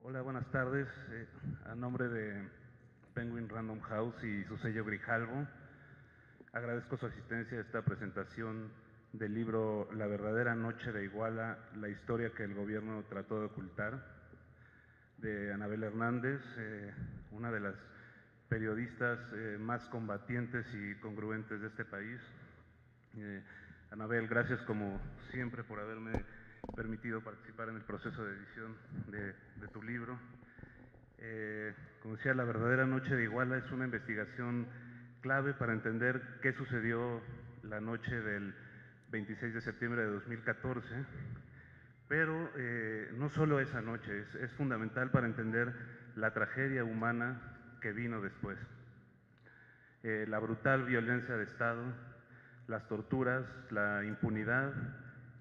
Hola, buenas tardes. A nombre de Penguin Random House y su sello Grijalvo, agradezco su asistencia a esta presentación del libro La verdadera noche de Iguala, la historia que el gobierno trató de ocultar, de Anabel Hernández, una de las periodistas más combatientes y congruentes de este país. Anabel, gracias como siempre por haberme permitido participar en el proceso de edición de tu libro. Como decía, La verdadera noche de Iguala es una investigación clave para entender qué sucedió la noche del 26 de septiembre de 2014, pero no solo esa noche, es fundamental para entender la tragedia humana que vino después. La brutal violencia de Estado, las torturas, la impunidad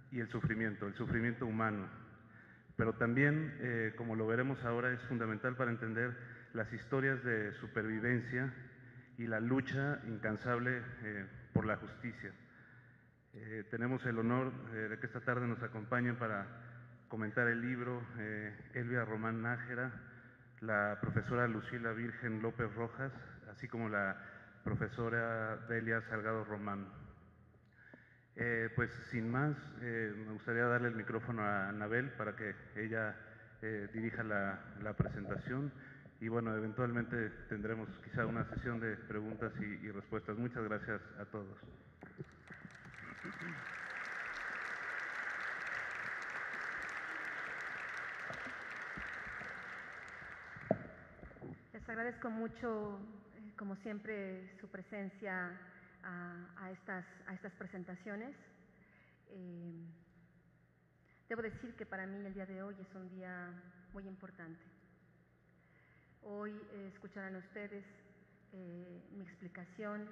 y el sufrimiento humano. Pero también, como lo veremos ahora, es fundamental para entender las historias de supervivencia y la lucha incansable por la justicia. Tenemos el honor de que esta tarde nos acompañen para comentar el libro Elvia Román Nájera, la profesora Lucila Virgen López Rojas, así como la profesora Delia Salgado Román. Pues sin más, me gustaría darle el micrófono a Anabel para que ella dirija la presentación y bueno, eventualmente tendremos quizá una sesión de preguntas y respuestas. Muchas gracias a todos. Les agradezco mucho, como siempre, su presencia a estas presentaciones. Debo decir que para mí el día de hoy es un día muy importante. Hoy escucharán ustedes mi explicación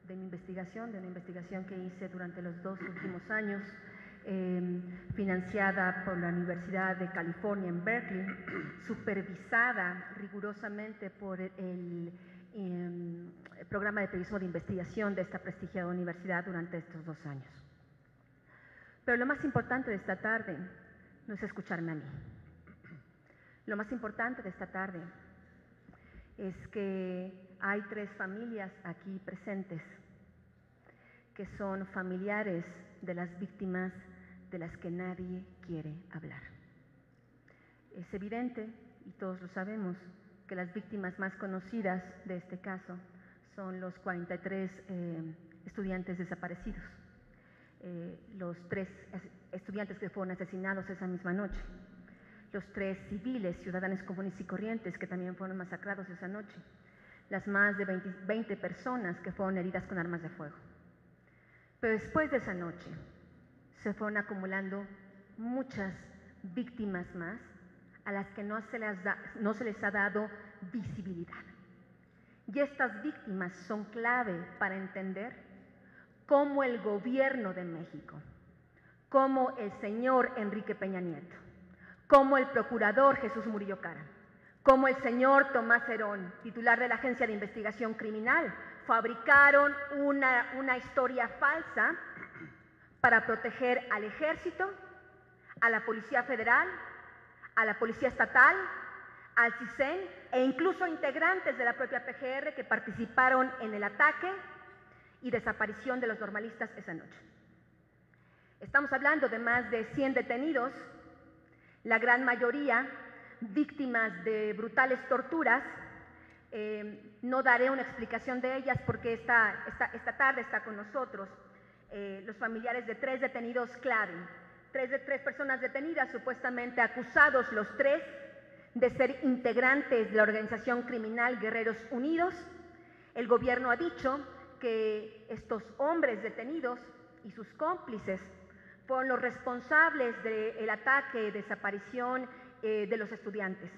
de una investigación que hice durante los 2 últimos años, financiada por la Universidad de California en Berkeley, supervisada rigurosamente por el programa de periodismo de investigación de esta prestigiada universidad durante estos 2 años. Pero lo más importante de esta tarde no es escucharme a mí. Lo más importante de esta tarde es que hay 3 familias aquí presentes que son familiares de las víctimas de las que nadie quiere hablar. Es evidente, y todos lo sabemos, que las víctimas más conocidas de este caso son los 43 estudiantes desaparecidos, los 3 estudiantes que fueron asesinados esa misma noche, los 3 civiles, ciudadanos comunes y corrientes que también fueron masacrados esa noche, las más de 20 personas que fueron heridas con armas de fuego. Pero después de esa noche se fueron acumulando muchas víctimas más a las que no se les ha dado visibilidad. Y estas víctimas son clave para entender cómo el gobierno de México, cómo el señor Enrique Peña Nieto, cómo el procurador Jesús Murillo Caram, cómo el señor Tomás Herón, titular de la Agencia de Investigación Criminal, fabricaron una historia falsa para proteger al Ejército, a la Policía Federal, a la Policía Estatal, al CISEN e incluso integrantes de la propia PGR que participaron en el ataque y desaparición de los normalistas esa noche. Estamos hablando de más de 100 detenidos, la gran mayoría víctimas de brutales torturas. No daré una explicación de ellas porque esta tarde está con nosotros los familiares de 3 detenidos clave, 3 personas detenidas, supuestamente acusados los 3 de ser integrantes de la organización criminal Guerreros Unidos. El gobierno ha dicho que estos hombres detenidos y sus cómplices fueron los responsables del ataque, desaparición de los estudiantes.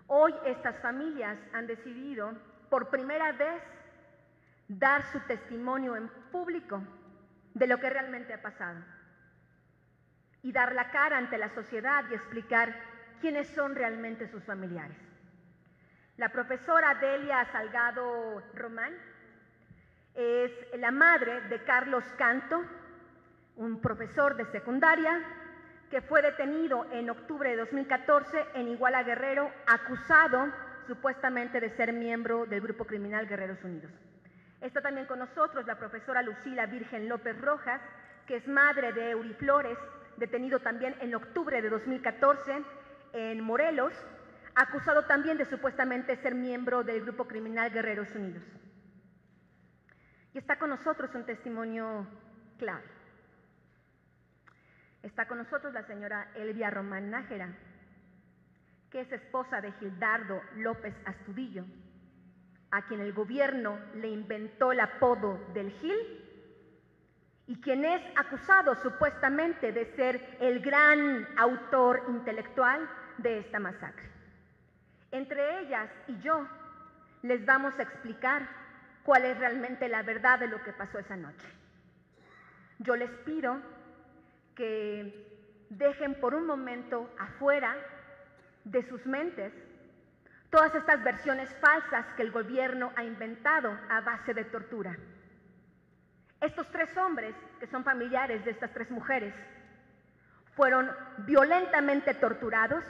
Hoy estas familias han decidido por primera vez dar su testimonio en público de lo que realmente ha pasado y dar la cara ante la sociedad y explicar quiénes son realmente sus familiares. La profesora Delia Salgado Román es la madre de Carlos Canto, un profesor de secundaria, que fue detenido en octubre de 2014 en Iguala Guerrero, acusado supuestamente de ser miembro del grupo criminal Guerreros Unidos. Está también con nosotros la profesora Lucila Virgen López Rojas, que es madre de Eury Flores, detenido también en octubre de 2014 en Morelos, acusado también de supuestamente ser miembro del grupo criminal Guerreros Unidos. Y está con nosotros un testimonio clave. Está con nosotros la señora Elvia Román Nájera, que es esposa de Gildardo López Astudillo, a quien el gobierno le inventó el apodo del Gil y quien es acusado supuestamente de ser el gran autor intelectual de esta masacre. Entre ellas y yo les vamos a explicar cuál es realmente la verdad de lo que pasó esa noche. Yo les pido que dejen por un momento afuera de sus mentes todas estas versiones falsas que el gobierno ha inventado a base de tortura. Estos tres hombres, que son familiares de estas tres mujeres, fueron violentamente torturados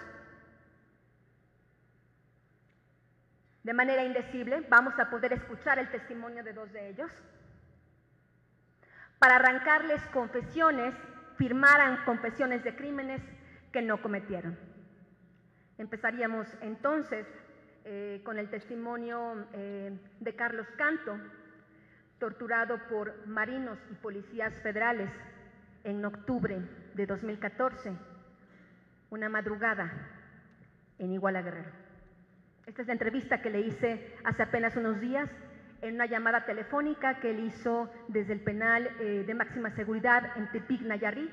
de manera indecible. Vamos a poder escuchar el testimonio de dos de ellos. Para arrancarles confesiones, firmaran confesiones de crímenes que no cometieron. Empezaríamos entonces con el testimonio de Carlos Canto, torturado por marinos y policías federales en octubre de 2014, una madrugada en Iguala Guerrero. Esta es la entrevista que le hice hace apenas unos días en una llamada telefónica que él hizo desde el penal de máxima seguridad en Tepic, Nayarit,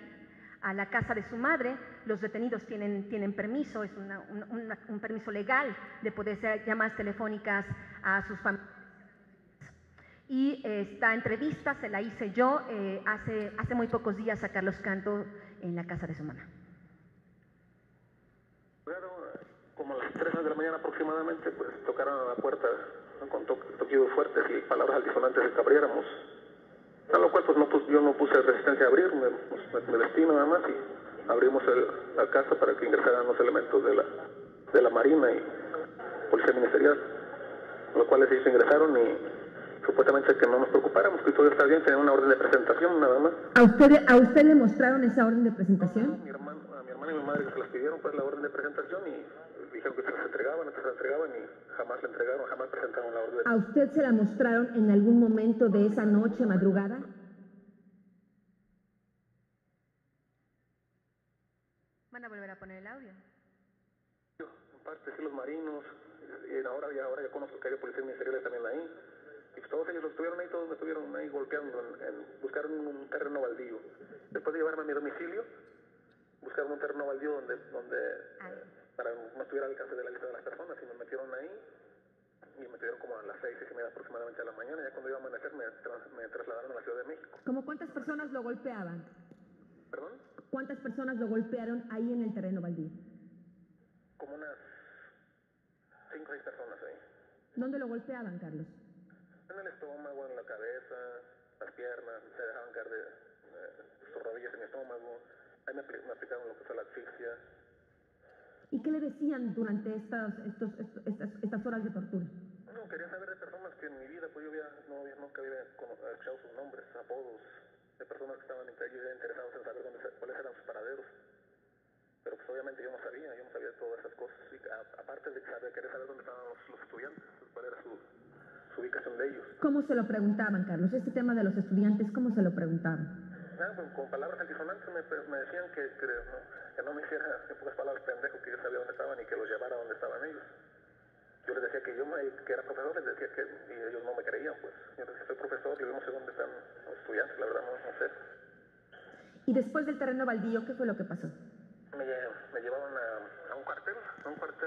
a la casa de su madre. Los detenidos tienen permiso, es un permiso legal de poder hacer llamadas telefónicas a sus familiares. Y esta entrevista se la hice yo hace muy pocos días a Carlos Canto en la casa de su mamá. Como a las 3 de la mañana aproximadamente, pues tocaron a la puerta con toquidos fuertes y palabras altisonantes de que abriéramos. A lo cual pues yo no puse resistencia a abrir, me vestí nada más y abrimos la casa para que ingresaran los elementos de la Marina y Policía Ministerial, los cuales ellos ingresaron y supuestamente que no nos preocupáramos, que todo está bien, tenían una orden de presentación nada más. ¿A usted le mostraron esa orden de presentación? A mi hermano y mi madre que se las pidieron pues la orden de presentación y dijeron que se las entregaban y jamás la entregaron, jamás presentaron la orden. ¿A usted se la mostraron en algún momento de esa noche, madrugada? Van a volver a poner el audio. En parte sí los marinos, y ahora ya conozco que hay policías ministeriales también ahí. Y pues todos ellos estuvieron ahí golpeando, buscaron un terreno baldío. Después de llevarme a mi domicilio, buscaron un terreno baldío donde para no estuviera al alcance de la vista de las personas, y me metieron ahí y me tuvieron como a las 6:30 aproximadamente de la mañana. Ya cuando iba a amanecer me trasladaron a la Ciudad de México. ¿Cómo cuántas personas lo golpeaban? ¿Perdón? ¿Cuántas personas lo golpearon ahí en el terreno baldío? Como unas 5 o 6 personas ahí. ¿Dónde lo golpeaban, Carlos? En el estómago, en la cabeza, las piernas, se dejaban caer de sus rodillas en mi estómago. Ahí me aplicaron lo que fue la asfixia. ¿Y qué le decían durante estas horas de tortura? No, quería saber de personas que en mi vida pues nunca había escuchado sus nombres, apodos, de personas que estaban interesados en saber cuáles eran sus paraderos. Pero pues obviamente yo no sabía todas esas cosas. Y aparte de querer saber dónde estaban los estudiantes, cuál era su ubicación de ellos. ¿Cómo se lo preguntaban, Carlos? Este tema de los estudiantes, ¿cómo se lo preguntaban? Pues, con palabras altisonantes me decían que no me hiciera, en pocas palabras, pendejo, que yo sabía dónde estaban y que los llevara donde estaban ellos. Yo les decía que era profesor, les decía y ellos no me creían, pues. Yo les decía, soy profesor, yo no sé dónde están los estudiantes, la verdad no sé. ¿Y después del terreno baldío, qué fue lo que pasó? Me llevaron a un cuartel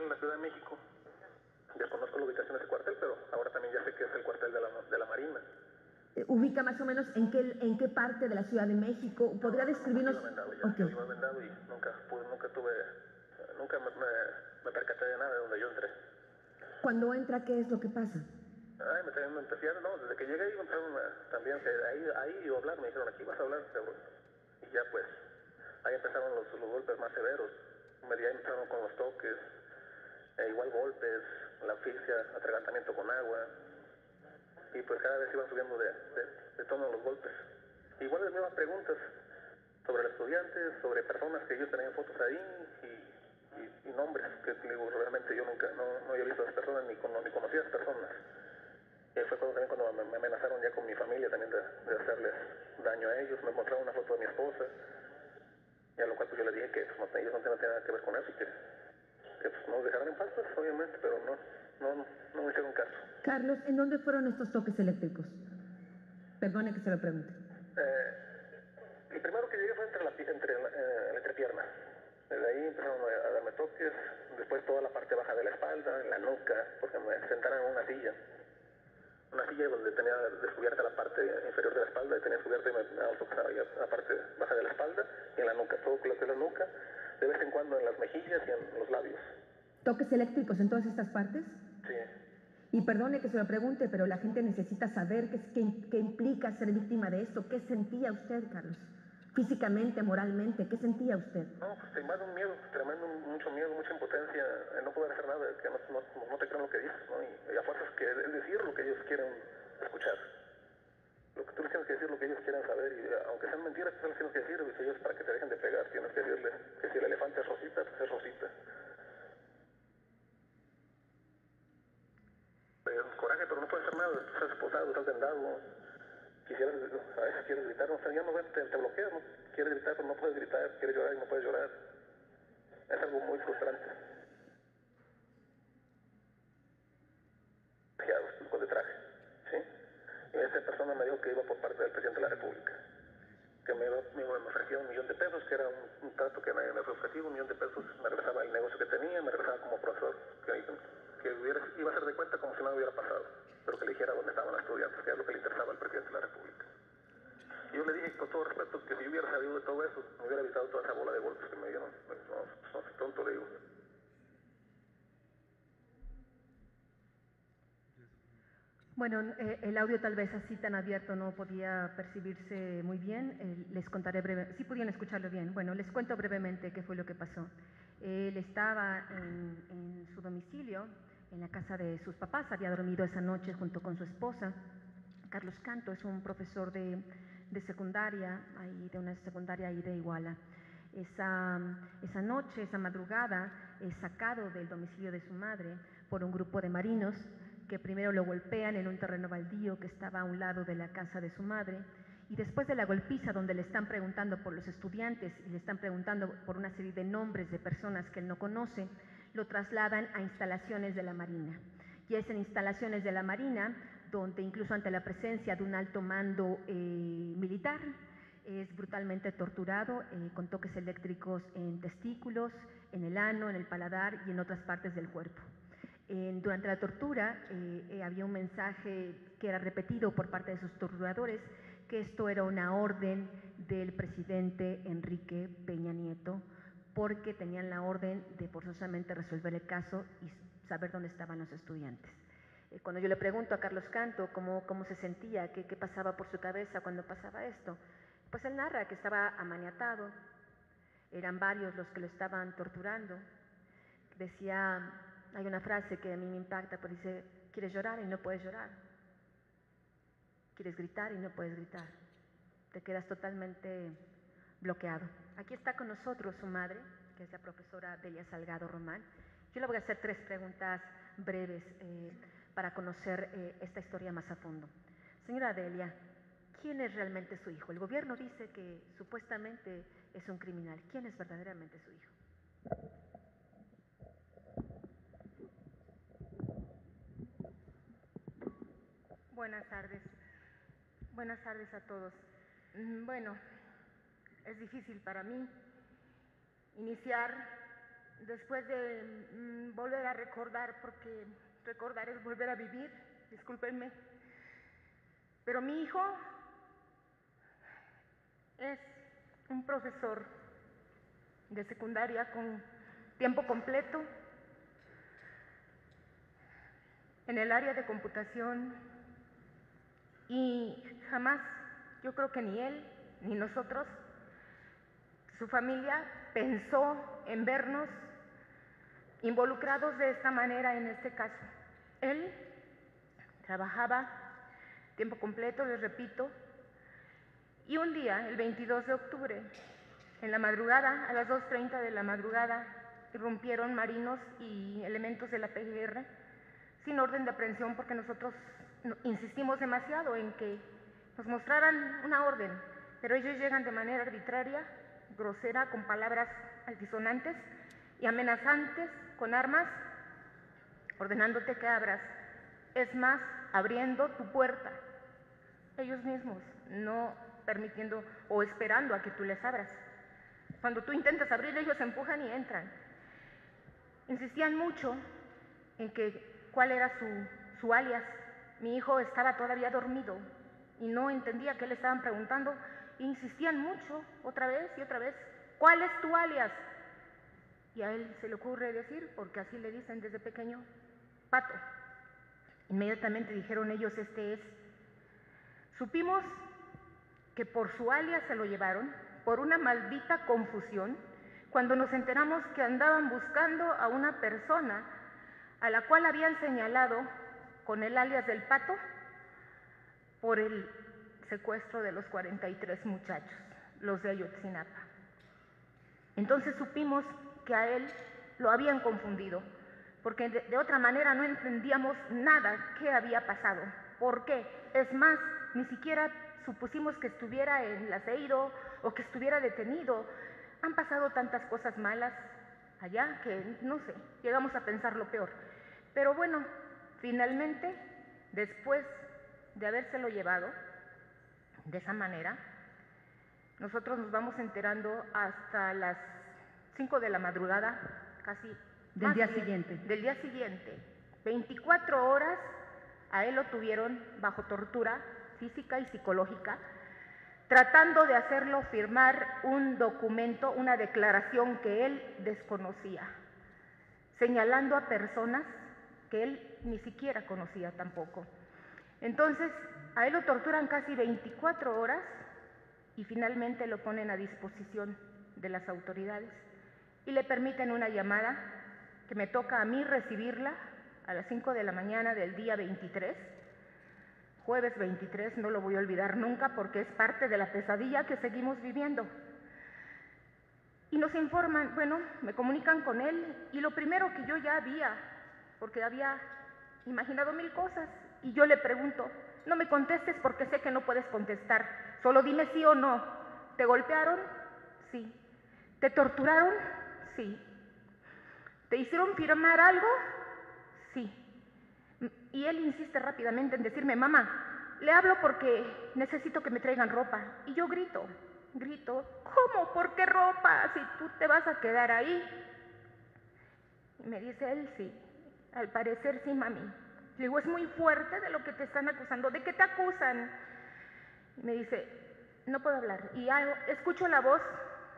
en la Ciudad de México. Desconozco la ubicación de ese cuartel, pero ahora también ya sé que es el cuartel de la Marina. ¿Ubica más o menos en qué parte de la Ciudad de México? ¿Podría describirnos? Yo iba vendado y nunca me percaté de nada de donde yo entré. Cuando entra, ¿qué es lo que pasa? Desde que llegué empezaron también que ahí iba a hablar, me dijeron, aquí vas a hablar, cabrón. Y ya pues, Ahí empezaron los golpes más severos. Ahí empezaron con los toques, igual golpes, la asfixia, atragantamiento con agua. Y pues cada vez iban subiendo de tono los golpes. Igual las mismas preguntas sobre los estudiantes, sobre personas que ellos tenían fotos ahí y nombres que digo, realmente yo nunca, no había visto a las personas ni conocía a las personas. Y fue cuando me amenazaron ya con mi familia también de hacerles daño a ellos. Me mostraron una foto de mi esposa, y a lo cual pues yo les dije que pues, ellos no tenían nada que ver con eso y que pues, nos dejaran en paz, pues, obviamente, pero no me hicieron caso. Carlos, ¿en dónde fueron estos toques eléctricos? Perdone que se lo pregunte. El primero que llegué fue entre la entrepierna. Desde ahí empezaron a darme toques, después toda la parte baja de la espalda, en la nuca, porque me sentaron en una silla donde tenía descubierta la parte inferior de la espalda y tenía descubierta la parte baja de la espalda y en la nuca, todo lo que es la nuca, de vez en cuando en las mejillas y en los labios. ¿Toques eléctricos en todas estas partes? Sí. Y perdone que se lo pregunte, pero la gente necesita saber qué implica ser víctima de esto. ¿Qué sentía usted, Carlos? Físicamente, moralmente, ¿qué sentía usted? No, pues te invade un miedo tremendo, mucho miedo, mucha impotencia, no poder hacer nada, que no te crean lo que dices, ¿no? Y a fuerzas que es decir lo que ellos quieren escuchar. Lo que tú les tienes que decir, lo que ellos quieren saber, y aunque sean mentiras, tú les tienes que decir, pues ellos para que te dejen de pegar, tienes que decirles que si el elefante es Rosita, pues es Rosita. Coraje, pero no puedes hacer nada, estás esposado, estás vendado. A veces quieres gritar, no sé, ya no te bloqueas, ¿no? Quieres gritar, pero no puedes gritar, quieres llorar y no puedes llorar. Es algo muy frustrante. Con de traje, ¿sí? Y esta persona me dijo que iba por parte del presidente de la República. Que me ofrecía $1.000.000, que era un trato que nadie me fue ofrecido, $1.000.000, me regresaba el negocio que tenía, me regresaba como profesor, que iba a hacer de cuenta como si nada hubiera pasado, pero que le dijera dónde estaban los estudiantes, que es lo que le interesaba al presidente de la República. Y yo le dije con todo respeto que si yo hubiera sabido de todo eso, me hubiera evitado toda esa bola de golpes que me dieron. No, tonto, le digo. Bueno, el audio tal vez así tan abierto no podía percibirse muy bien. Les contaré brevemente. Sí podían escucharlo bien. Bueno, les cuento brevemente qué fue lo que pasó. Él estaba en su domicilio, en la casa de sus papás. Había dormido esa noche junto con su esposa. Carlos Canto es un profesor de secundaria, de una secundaria ahí de Iguala. Esa noche, esa madrugada, es sacado del domicilio de su madre por un grupo de marinos que primero lo golpean en un terreno baldío que estaba a un lado de la casa de su madre, y después de la golpiza donde le están preguntando por los estudiantes y le están preguntando por una serie de nombres de personas que él no conoce, lo trasladan a instalaciones de la Marina. Y es en instalaciones de la Marina donde incluso ante la presencia de un alto mando militar, es brutalmente torturado con toques eléctricos en testículos, en el ano, en el paladar y en otras partes del cuerpo. Durante la tortura había un mensaje que era repetido por parte de sus torturadores, que esto era una orden del presidente Enrique Peña Nieto, porque tenían la orden de forzosamente resolver el caso y saber dónde estaban los estudiantes. Cuando yo le pregunto a Carlos Canto cómo se sentía, qué pasaba por su cabeza cuando pasaba esto, pues él narra que estaba amaniatado, eran varios los que lo estaban torturando. Decía, hay una frase que a mí me impacta, pues dice, quieres llorar y no puedes llorar, quieres gritar y no puedes gritar, te quedas totalmente bloqueado. Aquí está con nosotros su madre, que es la profesora Delia Salgado Román. Yo le voy a hacer 3 preguntas breves para conocer esta historia más a fondo. Señora Delia, ¿quién es realmente su hijo? El gobierno dice que supuestamente es un criminal. ¿Quién es verdaderamente su hijo? Buenas tardes. Buenas tardes a todos. Bueno, es difícil para mí iniciar después de volver a recordar, porque recordar es volver a vivir, discúlpenme. Pero mi hijo es un profesor de secundaria con tiempo completo en el área de computación, y jamás, yo creo que ni él ni nosotros Su familia pensó en vernos involucrados de esta manera en este caso. Él trabajaba tiempo completo, les repito, y un día, el 22 de octubre, en la madrugada, a las 2:30 de la madrugada, irrumpieron marinos y elementos de la PGR sin orden de aprehensión porque nosotros insistimos demasiado en que nos mostraran una orden, pero ellos llegan de manera arbitraria, grosera, con palabras altisonantes y amenazantes, con armas, ordenándote que abras. Es más, abriendo tu puerta, ellos mismos, no permitiendo o esperando a que tú les abras. Cuando tú intentas abrir, ellos empujan y entran. Insistían mucho en que cuál era su alias. Mi hijo estaba todavía dormido y no entendía qué le estaban preguntando. Insistían mucho, otra vez y otra vez, ¿cuál es tu alias? Y a él se le ocurre decir, porque así le dicen desde pequeño, Pato. Inmediatamente dijeron ellos, este es. Supimos que por su alias se lo llevaron, por una maldita confusión, cuando nos enteramos que andaban buscando a una persona a la cual habían señalado con el alias del Pato por el secuestro de los 43 muchachos, los de Ayotzinapa. Entonces supimos que a él lo habían confundido, porque de otra manera no entendíamos nada qué había pasado. ¿Por qué? Es más, ni siquiera supusimos que estuviera en la CEIDO o que estuviera detenido. Han pasado tantas cosas malas allá que, no sé, llegamos a pensar lo peor. Pero bueno, finalmente, después de habérselo llevado de esa manera, nosotros nos vamos enterando hasta las 5 de la madrugada, casi. Del día siguiente. Del día siguiente. 24 horas a él lo tuvieron bajo tortura física y psicológica, tratando de hacerlo firmar un documento, una declaración que él desconocía, señalando a personas que él ni siquiera conocía tampoco. Entonces, a él lo torturan casi 24 horas y finalmente lo ponen a disposición de las autoridades y le permiten una llamada que me toca a mí recibirla a las 5 de la mañana del día 23, jueves 23, no lo voy a olvidar nunca porque es parte de la pesadilla que seguimos viviendo. Y nos informan, bueno, me comunican con él y lo primero que yo ya había, porque había imaginado 1000 cosas, y yo le pregunto, no me contestes porque sé que no puedes contestar, solo dime sí o no. ¿Te golpearon? Sí. ¿Te torturaron? Sí. ¿Te hicieron firmar algo? Sí. Y él insiste rápidamente en decirme, mamá, le hablo porque necesito que me traigan ropa. Y yo grito, ¿cómo? ¿Por qué ropa? Si tú te vas a quedar ahí. Y me dice él, sí, al parecer sí, mami. Le digo, es muy fuerte de lo que te están acusando. ¿De qué te acusan? Y me dice, no puedo hablar. Y escucho la voz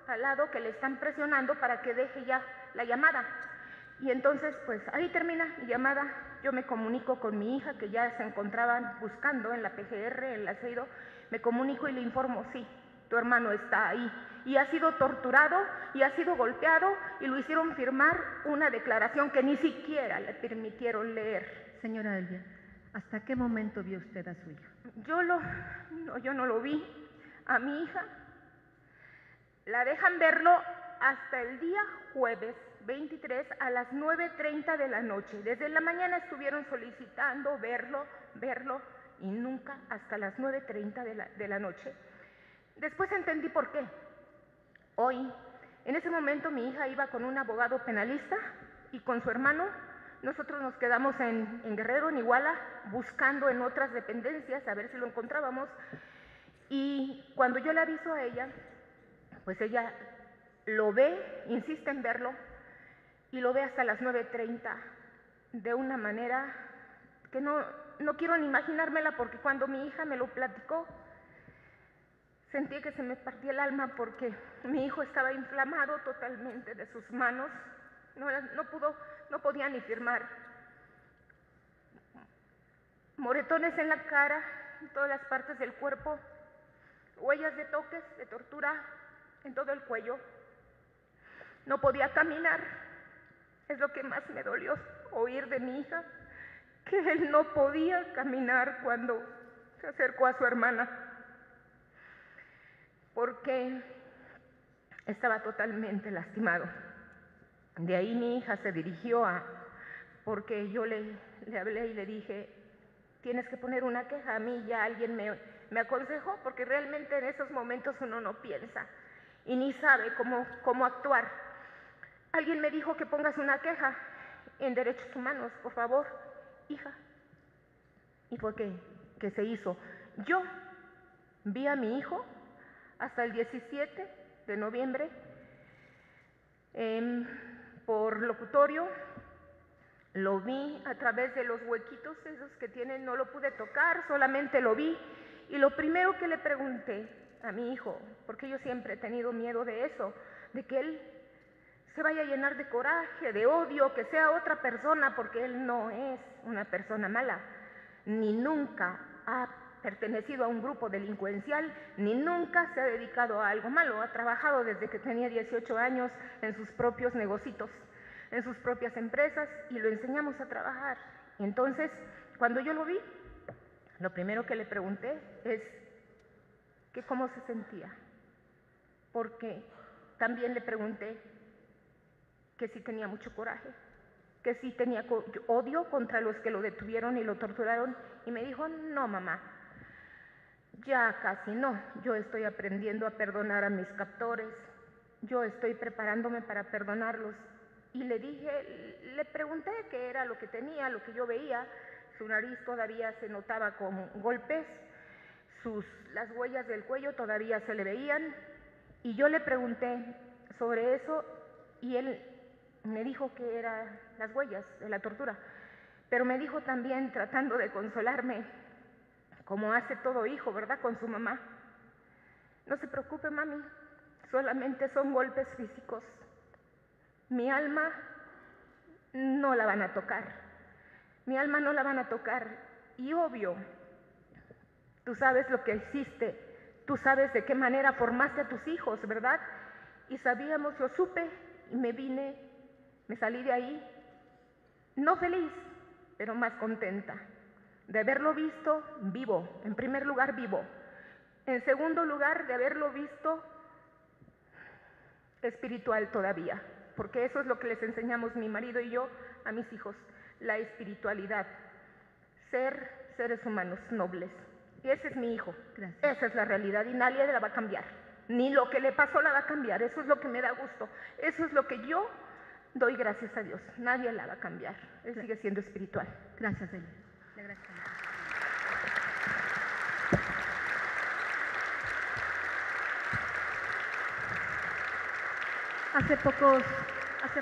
al lado que le están presionando para que deje ya la llamada. Y entonces, pues ahí termina mi llamada. Yo me comunico con mi hija, que ya se encontraban buscando en la PGR, en la CEIDO. Me comunico y le informo, sí, tu hermano está ahí. Y ha sido torturado, y ha sido golpeado, y lo hicieron firmar una declaración que ni siquiera le permitieron leer. Señora Elvia, ¿hasta qué momento vio usted a su hija? Yo no lo vi. A mi hija la dejan verlo hasta el día jueves 23 a las 9:30 de la noche. Desde la mañana estuvieron solicitando verlo, y nunca hasta las 9:30 de la noche. Después entendí por qué. Hoy, en ese momento, mi hija iba con un abogado penalista y con su hermano. Nosotros nos quedamos en Guerrero, en Iguala, buscando en otras dependencias a ver si lo encontrábamos. Y cuando yo le aviso a ella, pues ella lo ve, insiste en verlo, y lo ve hasta las 9:30, de una manera que no quiero ni imaginármela, porque cuando mi hija me lo platicó, sentí que se me partía el alma porque mi hijo estaba inflamado totalmente de sus manos, no podía ni firmar. Moretones en la cara, en todas las partes del cuerpo, huellas de toques, de tortura en todo el cuello. No podía caminar. Es lo que más me dolió oír de mi hija, que él no podía caminar cuando se acercó a su hermana, porque estaba totalmente lastimado. De ahí mi hija se dirigió porque yo le hablé y le dije, tienes que poner una queja. A mí ya alguien me aconsejó, porque realmente en esos momentos uno no piensa y ni sabe cómo actuar. Alguien me dijo que pongas una queja en Derechos Humanos, por favor, hija. Y fue que se hizo. Yo vi a mi hijo hasta el 17 de noviembre por locutorio. Lo vi a través de los huequitos esos que tienen, no lo pude tocar, solamente lo vi. Y lo primero que le pregunté a mi hijo, porque yo siempre he tenido miedo de eso, de que él se vaya a llenar de coraje, de odio, que sea otra persona, porque él no es una persona mala, ni nunca ha pertenecido a un grupo delincuencial, ni nunca se ha dedicado a algo malo. Ha trabajado desde que tenía 18 años en sus propios negocios, en sus propias empresas, y lo enseñamos a trabajar. Entonces, cuando yo lo vi, lo primero que le pregunté es que cómo se sentía, porque también le pregunté que si tenía mucho coraje, que si tenía odio contra los que lo detuvieron y lo torturaron, y me dijo, no, mamá, ya casi no, yo estoy aprendiendo a perdonar a mis captores, yo estoy preparándome para perdonarlos. Y le dije, le pregunté qué era lo que tenía, lo que yo veía. Su nariz todavía se notaba con golpes, las huellas del cuello todavía se le veían, y yo le pregunté sobre eso y él me dijo que eran las huellas de la tortura, pero me dijo también, tratando de consolarme, como hace todo hijo, ¿verdad?, con su mamá, no se preocupe, mami, solamente son golpes físicos, mi alma no la van a tocar, mi alma no la van a tocar. Y obvio, tú sabes lo que hiciste, tú sabes de qué manera formaste a tus hijos, ¿verdad? Y sabíamos, yo supe y me vine, me salí de ahí, no feliz, pero más contenta de haberlo visto vivo, en primer lugar vivo, en segundo lugar de haberlo visto espiritual todavía, porque eso es lo que les enseñamos mi marido y yo a mis hijos, la espiritualidad, ser seres humanos nobles. Y ese es mi hijo. Gracias. Esa es la realidad y nadie la va a cambiar. Ni lo que le pasó la va a cambiar. Eso es lo que me da gusto. Eso es lo que yo doy gracias a Dios. Nadie la va a cambiar. Él sigue siendo espiritual. Gracias, Eli. Le agradezco. Hace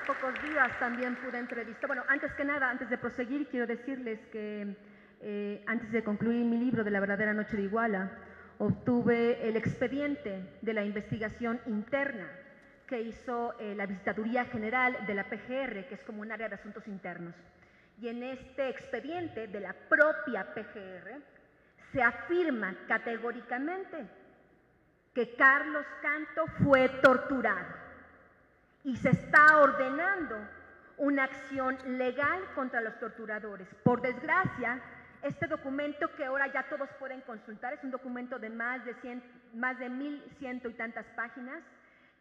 pocos días también pude entrevistar, bueno, antes que nada, antes de proseguir, quiero decirles que antes de concluir mi libro de La verdadera noche de Iguala, obtuve el expediente de la investigación interna que hizo la Visitaduría General de la PGR, que es como un área de asuntos internos. Y en este expediente de la propia PGR se afirma categóricamente que Carlos Canto fue torturado y se está ordenando una acción legal contra los torturadores. Por desgracia, este documento que ahora ya todos pueden consultar es un documento de más de 1,100 y tantas páginas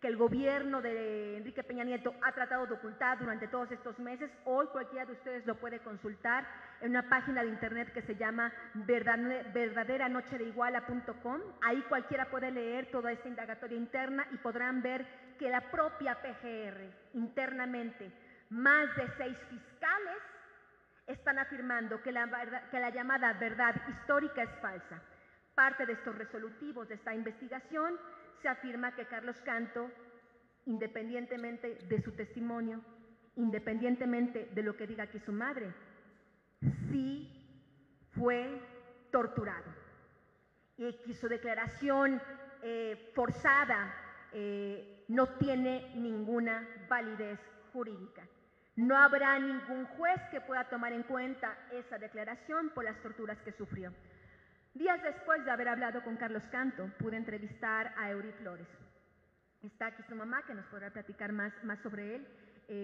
que el gobierno de Enrique Peña Nieto ha tratado de ocultar durante todos estos meses. Hoy cualquiera de ustedes lo puede consultar en una página de internet que se llama verdaderanochedeiguala.com. Ahí cualquiera puede leer toda esta indagatoria interna y podrán ver que la propia PGR internamente, más de 6 fiscales están afirmando que la llamada verdad histórica es falsa. Parte de estos resolutivos de esta investigación se afirma que Carlos Canto, independientemente de su testimonio, independientemente de lo que diga aquí su madre, sí fue torturado y que su declaración forzada no tiene ninguna validez jurídica. No habrá ningún juez que pueda tomar en cuenta esa declaración por las torturas que sufrió. Días después de haber hablado con Carlos Canto, pude entrevistar a Eury Flores. Está aquí su mamá, que nos podrá platicar más sobre él.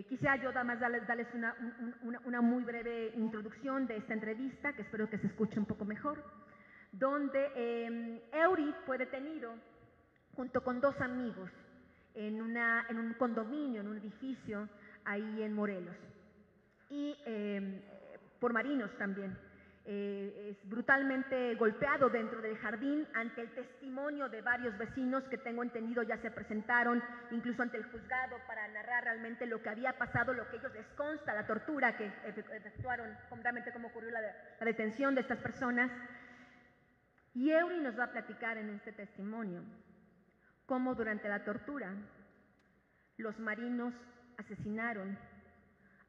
Quisiera yo nada más darles una muy breve introducción de esta entrevista, que espero que se escuche un poco mejor, donde Eury fue detenido junto con 2 amigos en un condominio, en un edificio ahí en Morelos, y por marinos también. Es brutalmente golpeado dentro del jardín ante el testimonio de varios vecinos que tengo entendido ya se presentaron incluso ante el juzgado para narrar realmente lo que había pasado, lo que a ellos les consta, la tortura que efectuaron, realmente cómo ocurrió la detención de estas personas. Y Eury nos va a platicar en este testimonio cómo durante la tortura los marinos asesinaron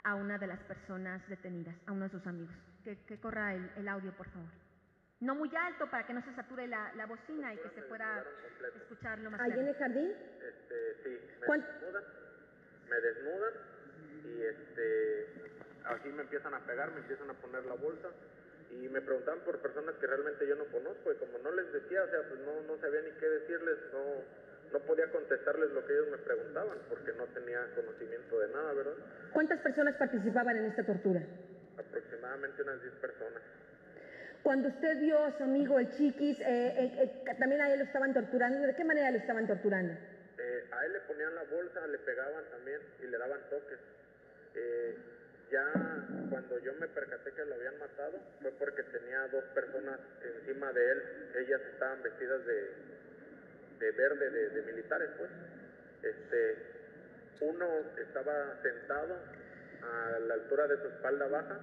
a una de las personas detenidas, a uno de sus amigos. Que corra el audio, por favor. No muy alto para que no se sature la bocina y que se pueda escucharlo más claro. ¿Ahí en el jardín? Sí, me desnudan y así me empiezan a pegar, me empiezan a poner la bolsa y me preguntaban por personas que realmente yo no conozco y como no les decía, o sea, pues no sabía ni qué decirles, no podía contestarles lo que ellos me preguntaban porque no tenía conocimiento de nada, ¿verdad? ¿Cuántas personas participaban en esta tortura? Aproximadamente unas 10 personas. Cuando usted vio a su amigo el Chiquis, también a él lo estaban torturando. ¿De qué manera lo estaban torturando? A él le ponían la bolsa, le pegaban también y le daban toques. Ya cuando yo me percaté que lo habían matado fue porque tenía 2 personas encima de él. Ellas estaban vestidas de verde, de militares, pues. Uno estaba sentado a la altura de su espalda baja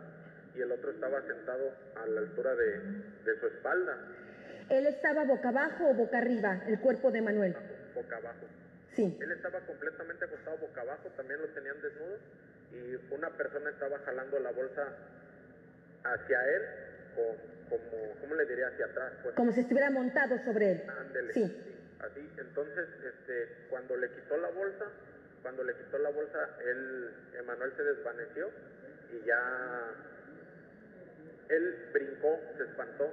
y el otro estaba sentado a la altura de su espalda. ¿Él estaba boca abajo o boca arriba, el cuerpo de Manuel? Boca abajo. Sí. Él estaba completamente acostado boca abajo, también lo tenían desnudo y una persona estaba jalando la bolsa hacia él, ¿cómo le diría? Hacia atrás. Pues. Como si estuviera montado sobre él. Ándele. Sí. Así, entonces, cuando le quitó la bolsa, Emanuel se desvaneció y ya él brincó, se espantó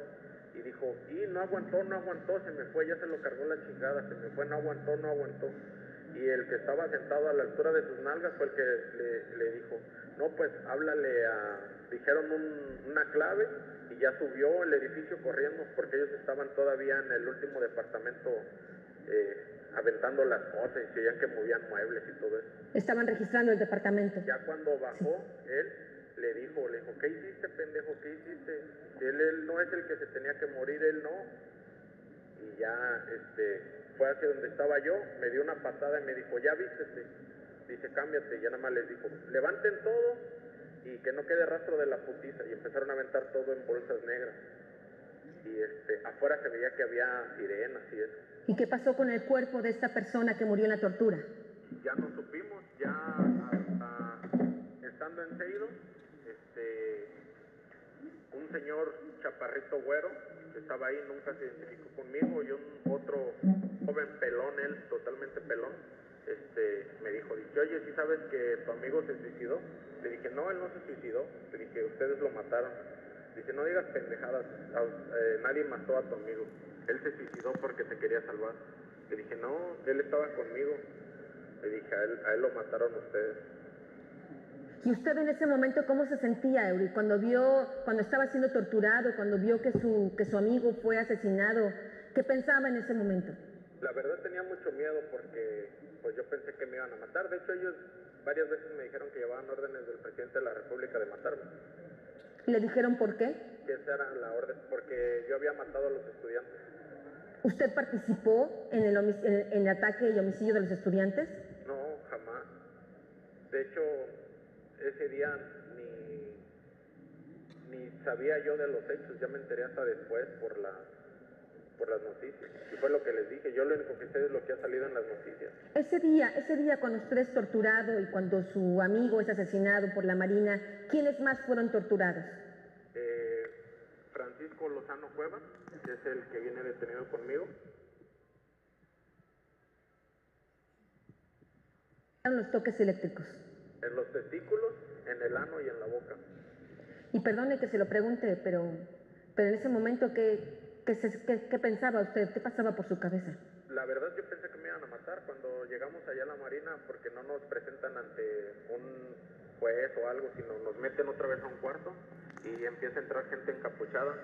y dijo, y no aguantó, se me fue, ya se lo cargó la chingada, se me fue, no aguantó. Y el que estaba sentado a la altura de sus nalgas fue el que le dijo, no, pues háblale dijeron una clave y ya subió el edificio corriendo porque ellos estaban todavía en el último departamento aventando las cosas y se veían que movían muebles y todo eso. Estaban registrando el departamento. Ya cuando bajó, él le dijo, ¿qué hiciste, pendejo? ¿Qué hiciste? Él no es el que se tenía que morir, él no. Y ya fue hacia donde estaba yo, me dio una patada y me dijo, ya vístete. Dice, cámbiate. Y ya nada más les dijo, levanten todo y que no quede rastro de la putiza. Y empezaron a aventar todo en bolsas negras. Y afuera se veía que había sirenas y eso. ¿Y qué pasó con el cuerpo de esta persona que murió en la tortura? Ya no supimos, ya estando en Seido, un señor chaparrito güero que estaba ahí, nunca se identificó conmigo, y otro joven pelón, él totalmente pelón, me dijo, oye, ¿sí sabes que tu amigo se suicidó? Le dije, no, él no se suicidó. Le dije, ustedes lo mataron. Dice, no digas pendejadas, nadie mató a tu amigo, él se suicidó porque te quería salvar. Le dije, no, él estaba conmigo. Le dije, a él lo mataron ustedes. ¿Y usted en ese momento cómo se sentía, Eury, cuando estaba siendo torturado, cuando vio que su amigo fue asesinado? ¿Qué pensaba en ese momento? La verdad tenía mucho miedo porque pues yo pensé que me iban a matar. De hecho, ellos varias veces me dijeron que llevaban órdenes del presidente de la República de matarme. ¿Le dijeron por qué? Que esa era la orden, porque yo había matado a los estudiantes. ¿Usted participó en el ataque y homicidio de los estudiantes? No, jamás. De hecho, ese día ni sabía yo de los hechos, ya me enteré hasta después por las noticias. Y fue lo que les dije, yo lo único que sé es lo que ha salido en las noticias. Ese día cuando usted es torturado y cuando su amigo es asesinado por la Marina, ¿quiénes más fueron torturados? Francisco Lozano Cuevas, que es el que viene detenido conmigo. Los toques eléctricos. En los testículos, en el ano y en la boca. Y perdone que se lo pregunte, pero en ese momento, ¿qué pensaba usted? ¿Qué pasaba por su cabeza? La la verdad yo pensé que me iban a matar cuando llegamos allá a la Marina, porque no nos presentan ante un juez o algo, sino nos meten otra vez a un cuarto y empieza a entrar gente encapuchada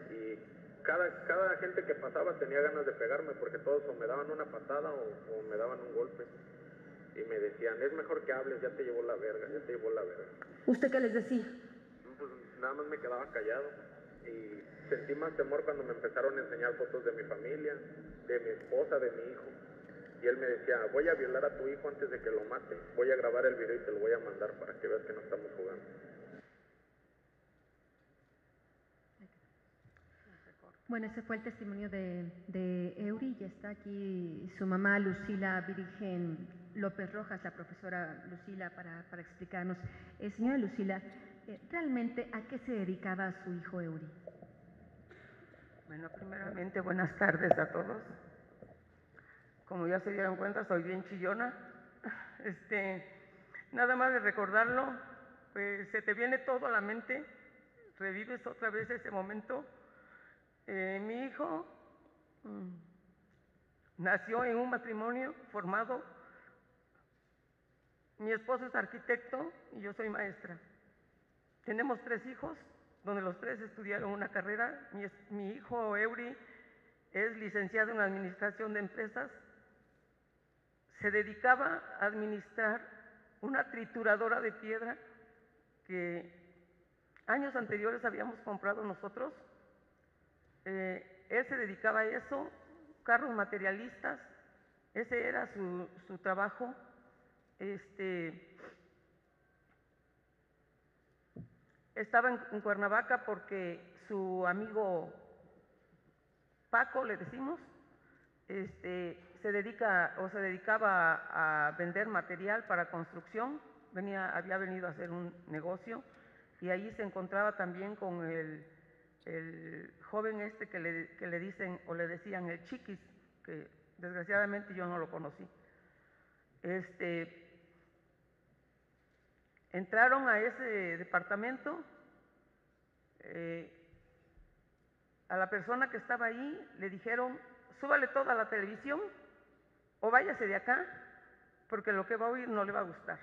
y cada gente que pasaba tenía ganas de pegarme, porque todos o me daban una patada o me daban un golpe y me decían, es mejor que hables, ya te llevó la verga, ya te llevó la verga. ¿Usted qué les decía? Pues nada más me quedaba callado y sentí más temor cuando me empezaron a enseñar fotos de mi familia, de mi esposa, de mi hijo. Y él me decía, voy a violar a tu hijo antes de que lo mate, voy a grabar el video y te lo voy a mandar para que veas que no estamos jugando. Bueno, ese fue el testimonio de Eury, y está aquí su mamá Lucila Virgen López Rojas, la profesora Lucila, para explicarnos. Señora Lucila, ¿realmente a qué se dedicaba su hijo Eury? Bueno, primeramente, buenas tardes a todos. Como ya se dieron cuenta, soy bien chillona. Nada más de recordarlo, pues se te viene todo a la mente, revives otra vez ese momento. Mi hijo nació en un matrimonio formado. Mi esposo es arquitecto y yo soy maestra. Tenemos 3 hijos, donde los 3 estudiaron una carrera. Mi hijo Eury es licenciado en Administración de Empresas. Se dedicaba a administrar una trituradora de piedra que años anteriores habíamos comprado nosotros. Él se dedicaba a eso, carros materialistas, ese era su trabajo. Estaba en Cuernavaca porque su amigo Paco, le decimos, se dedicaba a vender material para construcción, había venido a hacer un negocio y ahí se encontraba también con el joven que le dicen o le decían el Chiquis, que desgraciadamente yo no lo conocí. Entraron a ese departamento, a la persona que estaba ahí le dijeron, súbale toda la televisión o váyase de acá, porque lo que va a oír no le va a gustar.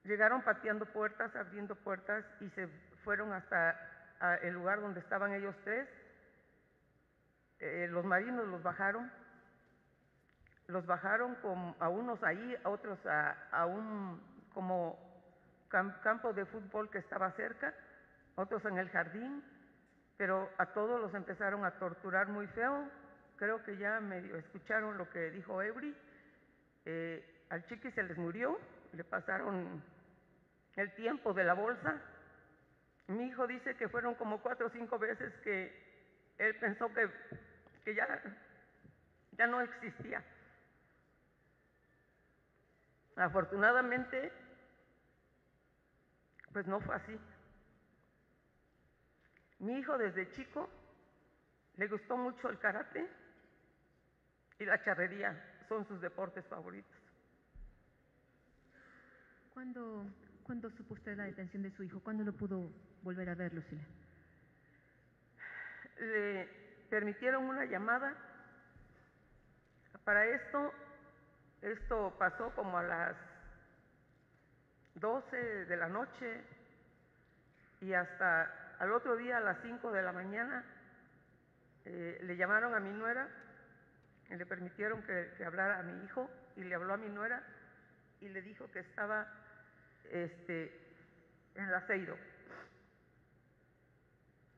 Llegaron pateando puertas, abriendo puertas y se fueron hasta el lugar donde estaban ellos 3. Los marinos los bajaron a unos ahí, a otros a un como campo de fútbol que estaba cerca, otros en el jardín, pero a todos los empezaron a torturar muy feo. Creo que ya medio escucharon lo que dijo Eury. Al Chiqui se les murió, le pasaron el tiempo de la bolsa. Mi hijo dice que fueron como 4 o 5 veces que él pensó que ya no existía. Afortunadamente, pues no fue así. Mi hijo desde chico le gustó mucho el karate y la charrería, son sus deportes favoritos. ¿Cuándo supo usted la detención de su hijo? ¿Cuándo lo pudo volver a ver, Lucila? Le permitieron una llamada. Para esto pasó como a las 12 de la noche y hasta al otro día a las 5 de la mañana le llamaron a mi nuera y le permitieron que hablara a mi hijo, y le habló a mi nuera y le dijo que estaba en la Aceiro.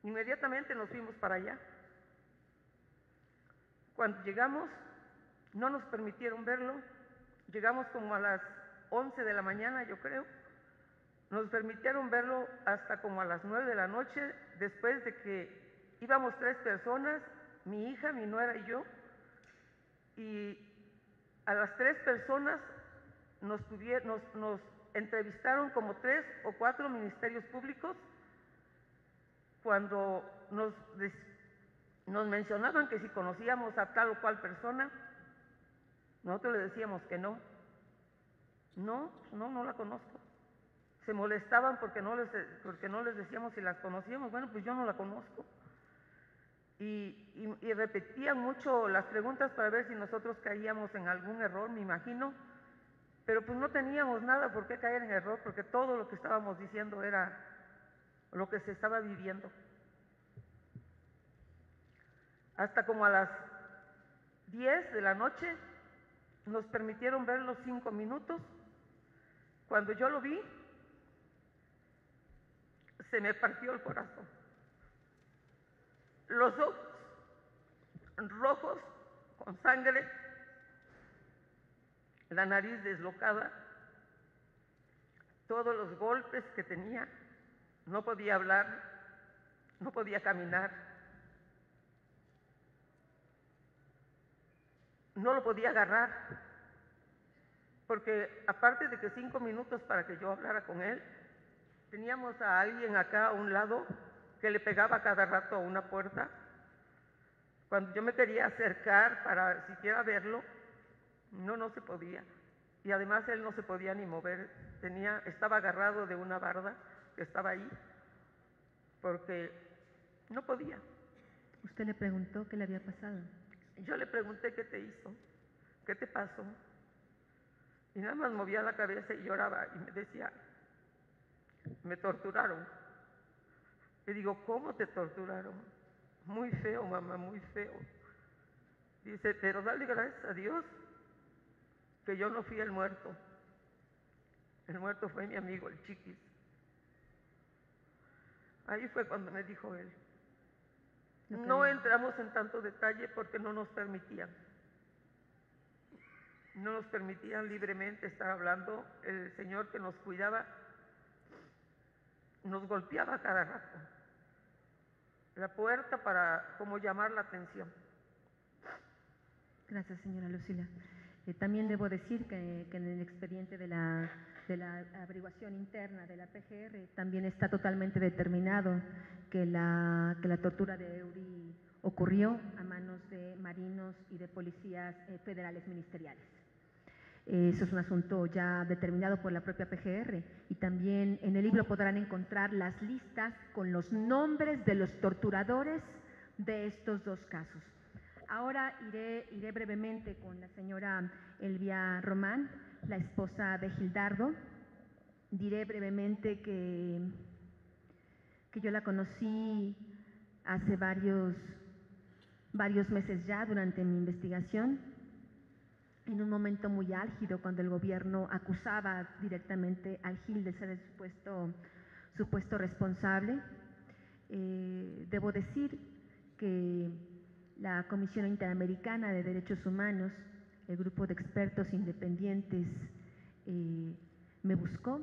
Inmediatamente nos fuimos para allá. Cuando llegamos, no nos permitieron verlo. Llegamos como a las 11 de la mañana, yo creo. Nos permitieron verlo hasta como a las 9 de la noche, después de que íbamos 3 personas, mi hija, mi nuera y yo, y a las 3 personas nos entrevistaron como 3 o 4 ministerios públicos. Cuando nos mencionaban que si conocíamos a tal o cual persona, nosotros le decíamos que no. No la conozco. Se molestaban porque no les decíamos si las conocíamos. Bueno, pues yo no la conozco. y repetían mucho las preguntas para ver si nosotros caíamos en algún error, me imagino, pero pues no teníamos nada por qué caer en error, porque todo lo que estábamos diciendo era lo que se estaba viviendo. Hasta como a las 10 de la noche nos permitieron ver los 5 minutos. Cuando yo lo vi, se me partió el corazón. Los ojos rojos con sangre, la nariz deslocada, todos los golpes que tenía, no podía hablar, no podía caminar, no lo podía agarrar, porque aparte de que 5 minutos para que yo hablara con él, teníamos a alguien acá a un lado que le pegaba cada rato a una puerta. Cuando yo me quería acercar para siquiera verlo, no se podía. Y además él no se podía ni mover, estaba agarrado de una barda que estaba ahí, porque no podía. ¿Usted le preguntó qué le había pasado? Yo le pregunté qué te hizo, qué te pasó. Y nada más movía la cabeza y lloraba y me decía, me torturaron. Le digo, ¿cómo te torturaron? Muy feo, mamá, muy feo. Dice, pero dale gracias a Dios que yo no fui el muerto. El muerto fue mi amigo, el Chiquis. Ahí fue cuando me dijo él. No entramos en tanto detalle porque no nos permitían. No nos permitían libremente estar hablando. El señor que nos cuidaba nos golpeaba cada rato la puerta para como llamar la atención. Gracias, señora Lucila. También debo decir que en el expediente de la averiguación interna de la PGR también está totalmente determinado que la tortura de Eury ocurrió a manos de marinos y de policías federales ministeriales. Eso es un asunto ya determinado por la propia PGR, y también en el libro podrán encontrar las listas con los nombres de los torturadores de estos dos casos. Ahora iré brevemente con la señora Elvia Román, la esposa de Gildardo. Diré brevemente que yo la conocí hace varios meses ya durante mi investigación, en un momento muy álgido cuando el gobierno acusaba directamente al Gil de ser el supuesto responsable. Debo decir que la Comisión Interamericana de Derechos Humanos, el grupo de expertos independientes, me buscó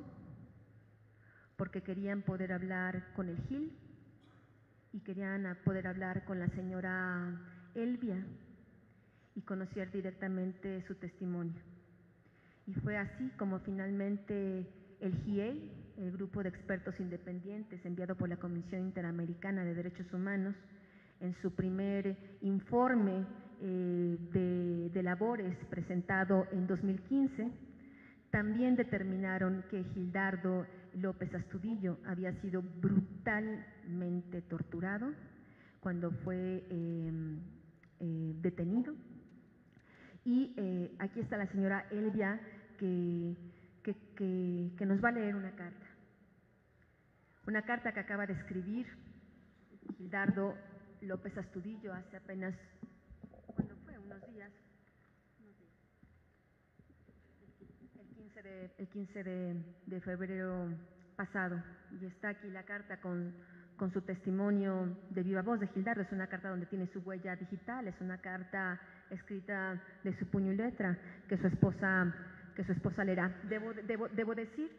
porque querían poder hablar con el Gil y querían poder hablar con la señora Elvia y conocer directamente su testimonio. Y fue así como finalmente el GIEI, el grupo de expertos independientes enviado por la Comisión Interamericana de Derechos Humanos, en su primer informe de labores presentado en 2015, también determinaron que Gildardo López Astudillo había sido brutalmente torturado cuando fue detenido. Y aquí está la señora Elvia que nos va a leer una carta que acaba de escribir Gildardo López Astudillo hace apenas, ¿cuándo fue? Unos días. El 15 de febrero pasado. Y está aquí la carta con su testimonio de viva voz de Gildardo. Es una carta donde tiene su huella digital, es una carta escrita de su puño y letra que su esposa leerá. Debo decir,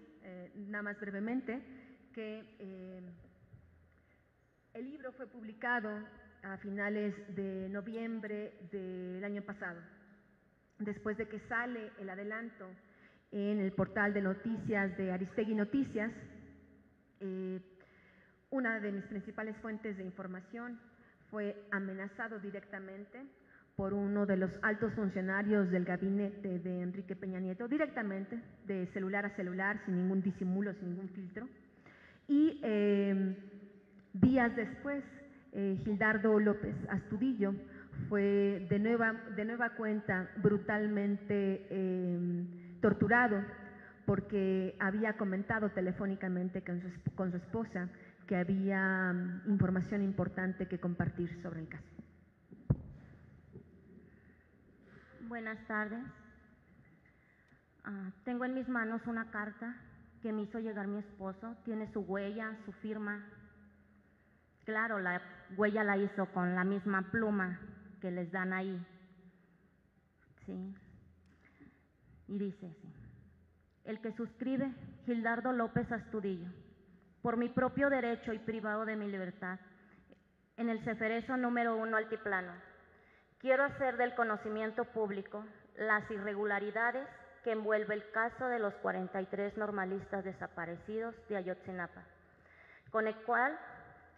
nada más brevemente, que el libro fue publicado a finales de noviembre del año pasado, después de que sale el adelanto en el portal de noticias de Aristegui Noticias. Una de mis principales fuentes de información fue amenazado directamente por uno de los altos funcionarios del gabinete de Enrique Peña Nieto, directamente, de celular a celular, sin ningún disimulo, sin ningún filtro. Y días después, Gildardo López Astudillo fue de nueva cuenta brutalmente torturado porque había comentado telefónicamente con su esposa que había información importante que compartir sobre el caso. Buenas tardes. Tengo en mis manos una carta que me hizo llegar mi esposo. Tiene su huella, su firma. Claro, la huella la hizo con la misma pluma que les dan ahí. Sí. Y dice así: el que suscribe, Gildardo López Astudillo, por mi propio derecho y privado de mi libertad, en el Ceferezo número 1 Altiplano, quiero hacer del conocimiento público las irregularidades que envuelve el caso de los 43 normalistas desaparecidos de Ayotzinapa, con el cual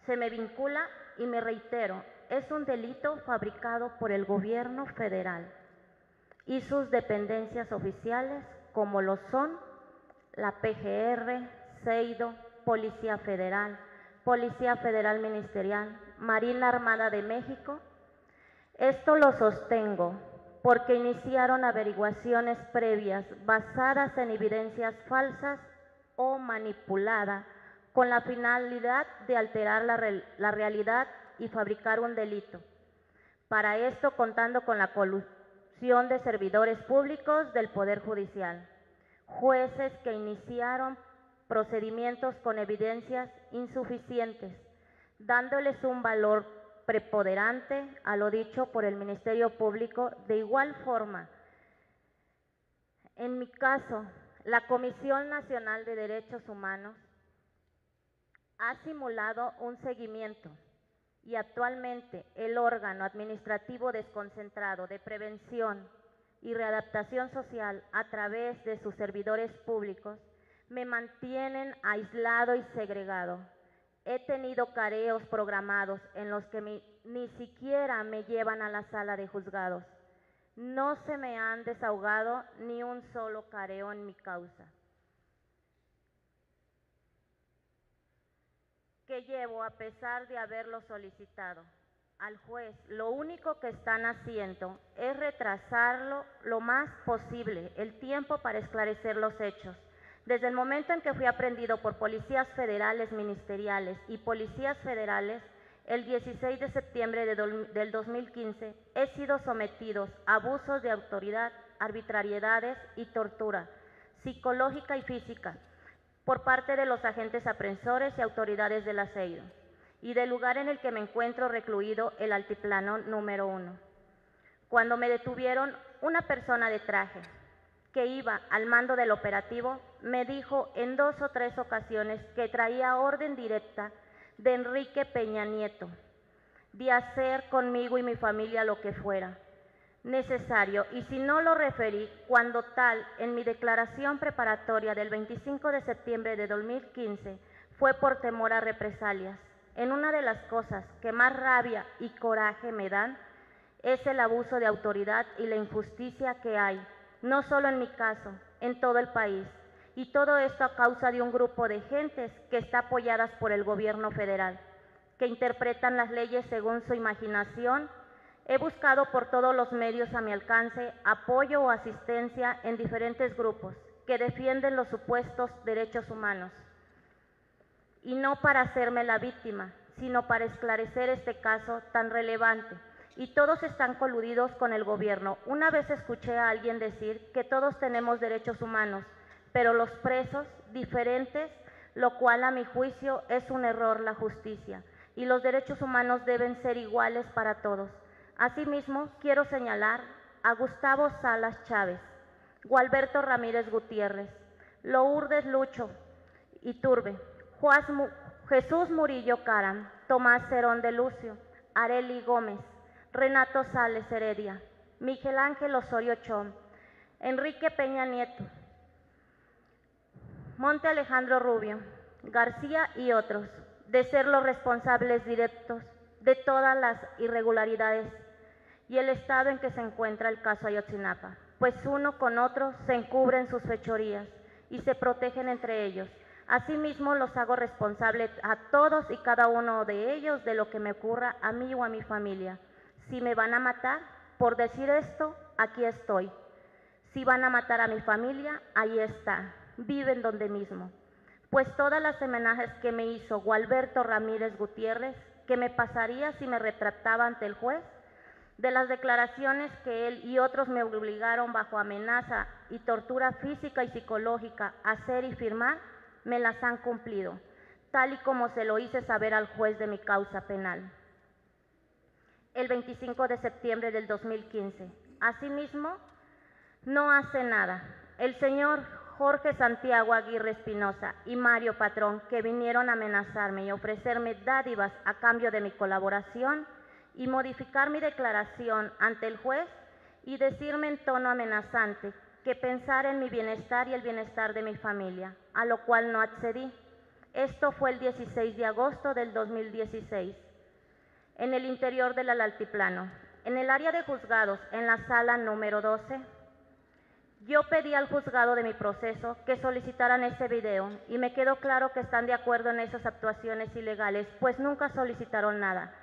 se me vincula y me reitero, es un delito fabricado por el gobierno federal y sus dependencias oficiales, como lo son la PGR, CEIDO, Policía Federal Ministerial, Marina Armada de México. Esto lo sostengo porque iniciaron averiguaciones previas basadas en evidencias falsas o manipuladas con la finalidad de alterar la realidad y fabricar un delito. Para esto, contando con la colusión de servidores públicos del Poder Judicial, jueces que iniciaron procedimientos con evidencias insuficientes, dándoles un valor preponderante a lo dicho por el Ministerio Público. De igual forma, en mi caso, la Comisión Nacional de Derechos Humanos ha simulado un seguimiento y actualmente el órgano administrativo desconcentrado de prevención y readaptación social, a través de sus servidores públicos, me mantienen aislado y segregado. He tenido careos programados en los que ni siquiera me llevan a la sala de juzgados. No se me han desahogado ni un solo careo en mi causa, que llevo a pesar de haberlo solicitado al juez. Lo único que están haciendo es retrasarlo lo más posible el tiempo para esclarecer los hechos. Desde el momento en que fui aprehendido por policías federales ministeriales y policías federales, el 16 de septiembre del 2015, he sido sometido a abusos de autoridad, arbitrariedades y tortura psicológica y física por parte de los agentes aprensores y autoridades de la CEIDO y del lugar en el que me encuentro recluido, el Altiplano número 1. Cuando me detuvieron, una persona de traje que iba al mando del operativo me dijo en 2 o 3 ocasiones que traía orden directa de Enrique Peña Nieto de hacer conmigo y mi familia lo que fuera necesario, y si no lo referí cuando tal en mi declaración preparatoria del 25 de septiembre de 2015 fue por temor a represalias. En una de las cosas que más rabia y coraje me dan es el abuso de autoridad y la injusticia que hay, no solo en mi caso, en todo el país, y todo esto a causa de un grupo de gentes que está apoyadas por el gobierno federal, que interpretan las leyes según su imaginación. He buscado por todos los medios a mi alcance apoyo o asistencia en diferentes grupos que defienden los supuestos derechos humanos, y no para hacerme la víctima, sino para esclarecer este caso tan relevante. Y todos están coludidos con el gobierno. Una vez escuché a alguien decir que todos tenemos derechos humanos, pero los presos diferentes, lo cual a mi juicio es un error la justicia, y los derechos humanos deben ser iguales para todos. Asimismo, quiero señalar a Gustavo Salas Chávez, Gualberto Ramírez Gutiérrez, Lourdes Lucho Iturbe, Jesús Murillo Caram, Tomás Cerón de Lucio, Areli Gómez, Renato Sales Heredia, Miguel Ángel Osorio Chong, Enrique Peña Nieto, Monte Alejandro Rubio, García y otros, de ser los responsables directos de todas las irregularidades y el estado en que se encuentra el caso Ayotzinapa, pues uno con otro se encubren sus fechorías y se protegen entre ellos. Asimismo, los hago responsables a todos y cada uno de ellos de lo que me ocurra a mí o a mi familia. Si me van a matar por decir esto, aquí estoy. Si van a matar a mi familia, ahí está, viven donde mismo. Pues todas las amenazas que me hizo Gualberto Ramírez Gutiérrez, que me pasaría si me retractaba ante el juez, de las declaraciones que él y otros me obligaron bajo amenaza y tortura física y psicológica a hacer y firmar, me las han cumplido, tal y como se lo hice saber al juez de mi causa penal. El 25 de septiembre del 2015. Asimismo, no hace nada. El señor Jorge Santiago Aguirre Espinosa y Mario Patrón, que vinieron a amenazarme y ofrecerme dádivas a cambio de mi colaboración y modificar mi declaración ante el juez y decirme en tono amenazante que pensara en mi bienestar y el bienestar de mi familia, a lo cual no accedí. Esto fue el 16 de agosto del 2016. En el interior del Altiplano, en el área de juzgados, en la sala número 12, yo pedí al juzgado de mi proceso que solicitaran ese video y me quedó claro que están de acuerdo en esas actuaciones ilegales, pues nunca solicitaron nada,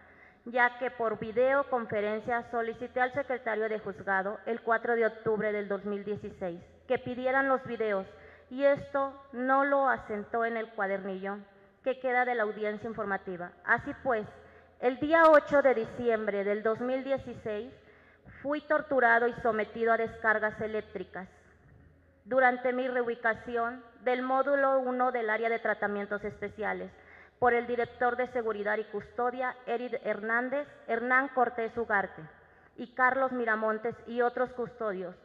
ya que por videoconferencia solicité al secretario de juzgado el 4 de octubre del 2016 que pidieran los videos y esto no lo asentó en el cuadernillo que queda de la audiencia informativa. Así pues, el día 8 de diciembre del 2016 fui torturado y sometido a descargas eléctricas durante mi reubicación del módulo 1 del área de tratamientos especiales por el director de Seguridad y Custodia, Eric Hernández, Hernán Cortés Ugarte y Carlos Miramontes y otros custodios.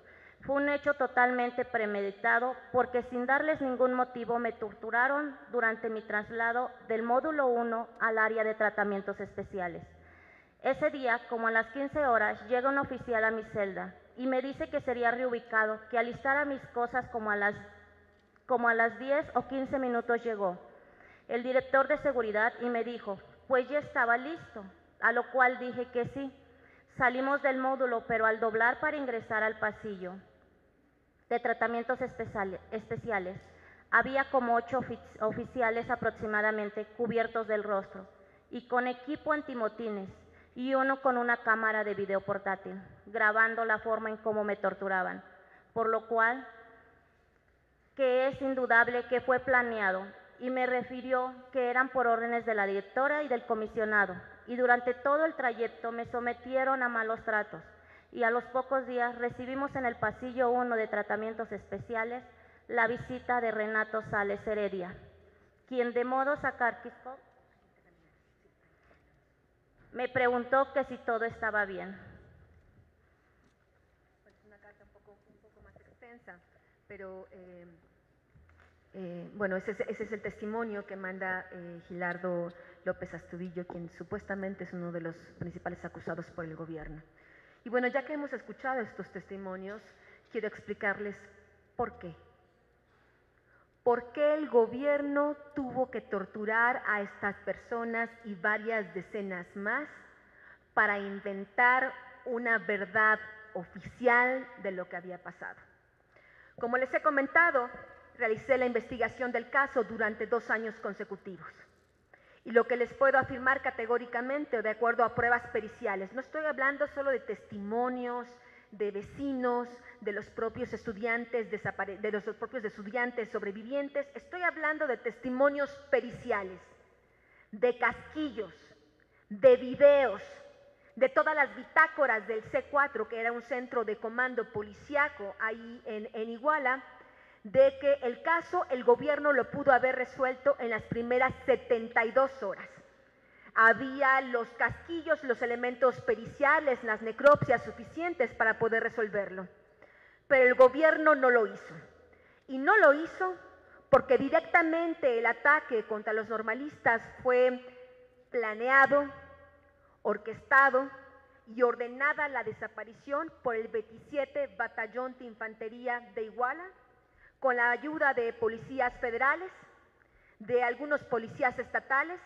Fue un hecho totalmente premeditado porque sin darles ningún motivo me torturaron durante mi traslado del módulo 1 al área de tratamientos especiales. Ese día, como a las 15 horas, llega un oficial a mi celda y me dice que sería reubicado, que alistara mis cosas como a las 10 o 15 minutos llegó el director de seguridad y me dijo, pues ya estaba listo, a lo cual dije que sí. Salimos del módulo, pero al doblar para ingresar al pasillo de tratamientos especiales, había como 8 oficiales aproximadamente cubiertos del rostro y con equipo antimotines y uno con una cámara de video portátil, grabando la forma en cómo me torturaban, por lo cual que es indudable que fue planeado y me refirió que eran por órdenes de la directora y del comisionado y durante todo el trayecto me sometieron a malos tratos y a los pocos días recibimos en el pasillo 1 de tratamientos especiales la visita de Renato Sales Heredia, quien de modo sarcástico me preguntó que si todo estaba bien. Es una carta un poco más extensa, pero bueno, ese es el testimonio que manda Gilardo López Astudillo, quien supuestamente es uno de los principales acusados por el gobierno. Y bueno, ya que hemos escuchado estos testimonios, quiero explicarles por qué. ¿Por qué el gobierno tuvo que torturar a estas personas y varias decenas más para inventar una verdad oficial de lo que había pasado? Como les he comentado, realicé la investigación del caso durante 2 años consecutivos. Y lo que les puedo afirmar categóricamente, de acuerdo a pruebas periciales, no estoy hablando solo de testimonios, de vecinos, de los propios estudiantes sobrevivientes, estoy hablando de testimonios periciales, de casquillos, de videos, de todas las bitácoras del C4, que era un centro de comando policiaco ahí en Iguala, de que el caso el gobierno lo pudo haber resuelto en las primeras 72 horas. Había los casquillos, los elementos periciales, las necropsias suficientes para poder resolverlo. Pero el gobierno no lo hizo. Y no lo hizo porque directamente el ataque contra los normalistas fue planeado, orquestado y ordenada la desaparición por el 27 Batallón de Infantería de Iguala, con la ayuda de policías federales, de algunos policías estatales,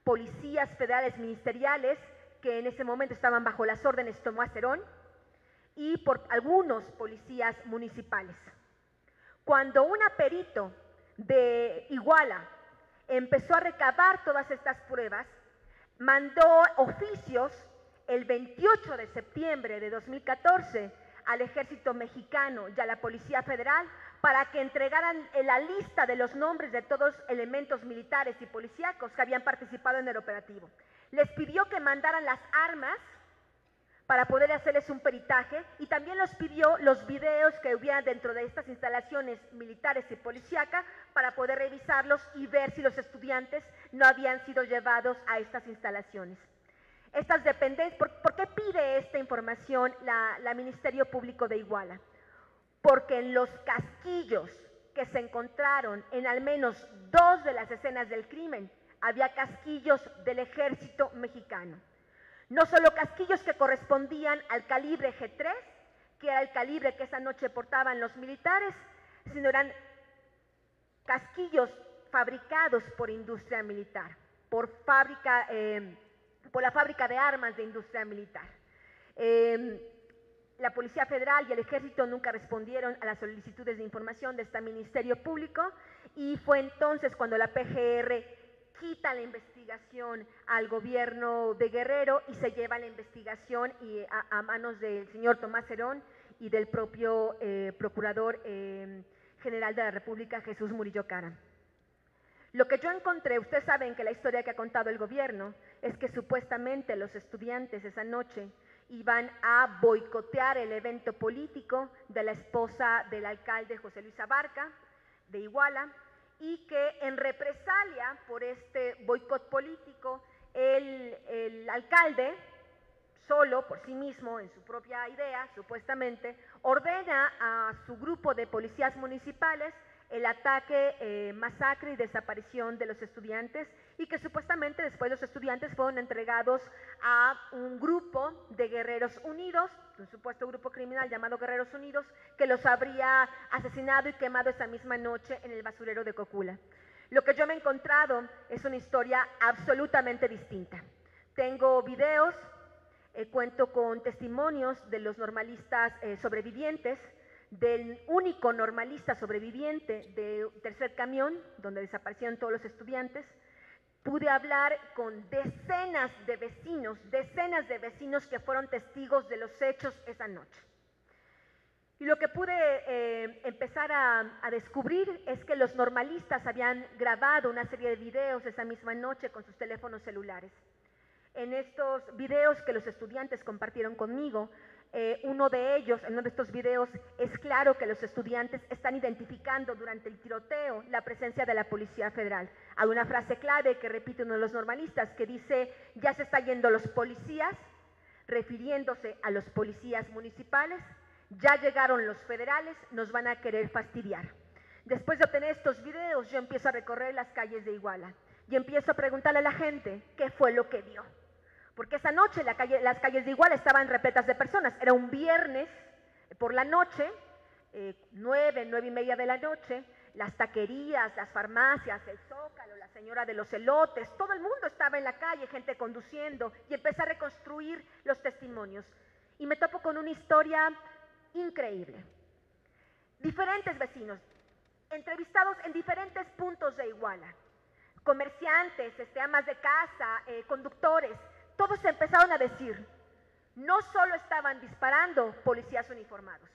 policías federales ministeriales, que en ese momento estaban bajo las órdenes de Tomás Herón, y por algunos policías municipales. Cuando un perito de Iguala empezó a recabar todas estas pruebas, mandó oficios el 28 de septiembre de 2014 al Ejército Mexicano y a la Policía Federal para que entregaran la lista de los nombres de todos los elementos militares y policíacos que habían participado en el operativo. Les pidió que mandaran las armas para poder hacerles un peritaje y también les pidió los videos que hubiera dentro de estas instalaciones militares y policíacas para poder revisarlos y ver si los estudiantes no habían sido llevados a estas instalaciones. Estas dependencias, ¿por qué pide esta información la Ministerio Público de Iguala? Porque en los casquillos que se encontraron en al menos 2 de las escenas del crimen, había casquillos del Ejército Mexicano. No solo casquillos que correspondían al calibre G3, que era el calibre que esa noche portaban los militares, sino eran casquillos fabricados por industria militar, por la fábrica de armas de industria militar. La Policía Federal y el Ejército nunca respondieron a las solicitudes de información de este Ministerio Público y fue entonces cuando la PGR quita la investigación al gobierno de Guerrero y se lleva la investigación a manos del señor Tomás Herón y del propio Procurador General de la República, Jesús Murillo Caram. Lo que yo encontré, ustedes saben que la historia que ha contado el gobierno es que supuestamente los estudiantes esa noche iban a boicotear el evento político de la esposa del alcalde José Luis Abarca de Iguala y que en represalia por este boicot político el alcalde, solo por sí mismo, en su propia idea, supuestamente, ordena a su grupo de policías municipales el ataque, masacre y desaparición de los estudiantes y que supuestamente después los estudiantes fueron entregados a un grupo de Guerreros Unidos, un supuesto grupo criminal llamado Guerreros Unidos, que los habría asesinado y quemado esa misma noche en el basurero de Cocula. Lo que yo me he encontrado es una historia absolutamente distinta. Tengo videos, cuento con testimonios de los normalistas sobrevivientes, del único normalista sobreviviente del tercer camión, donde desaparecieron todos los estudiantes. Pude hablar con decenas de vecinos que fueron testigos de los hechos esa noche. Y lo que pude empezar a descubrir es que los normalistas habían grabado una serie de videos esa misma noche con sus teléfonos celulares. En estos videos que los estudiantes compartieron conmigo, uno de estos videos, es claro que los estudiantes están identificando durante el tiroteo la presencia de la Policía Federal. Hay una frase clave que repite uno de los normalistas que dice: ya se están yendo los policías, refiriéndose a los policías municipales, ya llegaron los federales, nos van a querer fastidiar. Después de obtener estos videos, yo empiezo a recorrer las calles de Iguala y empiezo a preguntarle a la gente qué fue lo que vio. Porque esa noche las calles de Iguala estaban repletas de personas. Era un viernes por la noche, 9:30 de la noche, las taquerías, las farmacias, el Zócalo, la señora de los elotes, todo el mundo estaba en la calle, gente conduciendo, y empecé a reconstruir los testimonios. Y me topo con una historia increíble. Diferentes vecinos, entrevistados en diferentes puntos de Iguala, comerciantes, amas de casa, conductores, todos empezaron a decir, no solo estaban disparando policías uniformados,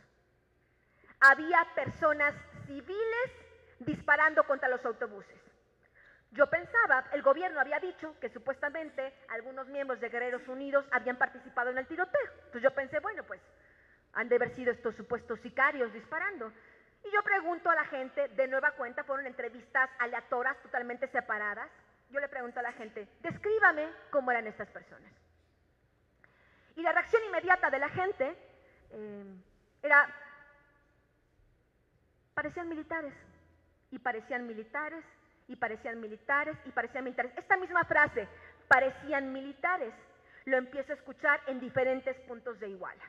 había personas civiles disparando contra los autobuses. Yo pensaba, el gobierno había dicho que supuestamente algunos miembros de Guerreros Unidos habían participado en el tiroteo. Entonces yo pensé, bueno, pues han de haber sido estos supuestos sicarios disparando. Y yo pregunto a la gente, de nueva cuenta, fueron entrevistas aleatorias, totalmente separadas. Yo le pregunto a la gente, descríbame cómo eran estas personas. Y la reacción inmediata de la gente era, parecían militares, y parecían militares, y parecían militares, y parecían militares. Esta misma frase, parecían militares, lo empiezo a escuchar en diferentes puntos de Iguala.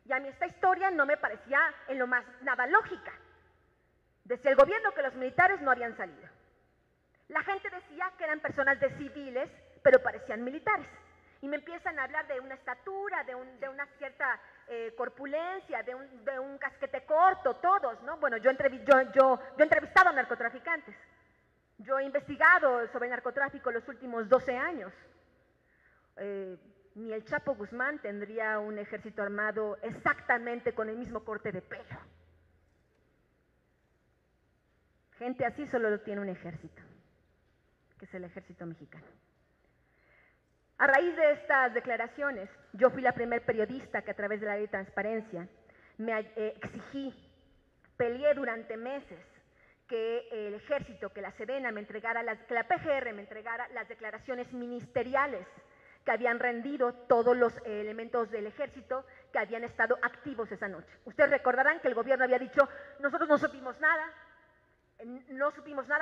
Y a mí esta historia no me parecía en lo más nada lógica. Decía el gobierno que los militares no habían salido. La gente decía que eran personas de civiles, pero parecían militares. Y me empiezan a hablar de una estatura, de una cierta corpulencia, de un casquete corto, todos, ¿no? Bueno, yo he entrevistado a narcotraficantes. Yo he investigado sobre narcotráfico los últimos 12 años. Ni el Chapo Guzmán tendría un ejército armado exactamente con el mismo corte de pelo. Gente así solo lo tiene un ejército, que es el ejército mexicano. A raíz de estas declaraciones, yo fui la primer periodista que a través de la ley de transparencia me exigí, peleé durante meses que el ejército, que la Sedena me entregara, que la PGR me entregara las declaraciones ministeriales que habían rendido todos los elementos del ejército que habían estado activos esa noche. Ustedes recordarán que el gobierno había dicho, nosotros no supimos nada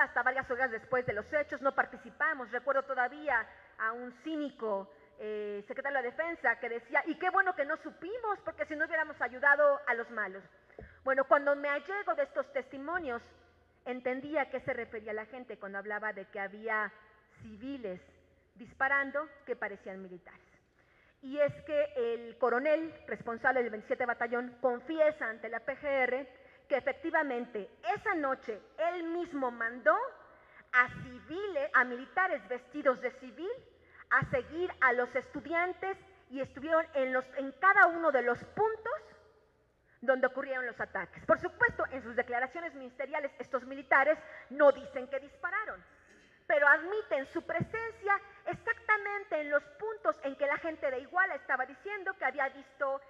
hasta varias horas después de los hechos, no participamos. Recuerdo todavía a un cínico secretario de la Defensa que decía, y qué bueno que no supimos, porque si no hubiéramos ayudado a los malos. Bueno, cuando me allego de estos testimonios, entendía a qué se refería la gente cuando hablaba de que había civiles disparando que parecían militares. Y es que el coronel responsable del 27 Batallón confiesa ante la PGR que efectivamente esa noche él mismo mandó a militares vestidos de civil a seguir a los estudiantes y estuvieron en cada uno de los puntos donde ocurrieron los ataques. Por supuesto, en sus declaraciones ministeriales estos militares no dicen que dispararon, pero admiten su presencia exactamente en los puntos en que la gente de Iguala estaba diciendo que había visto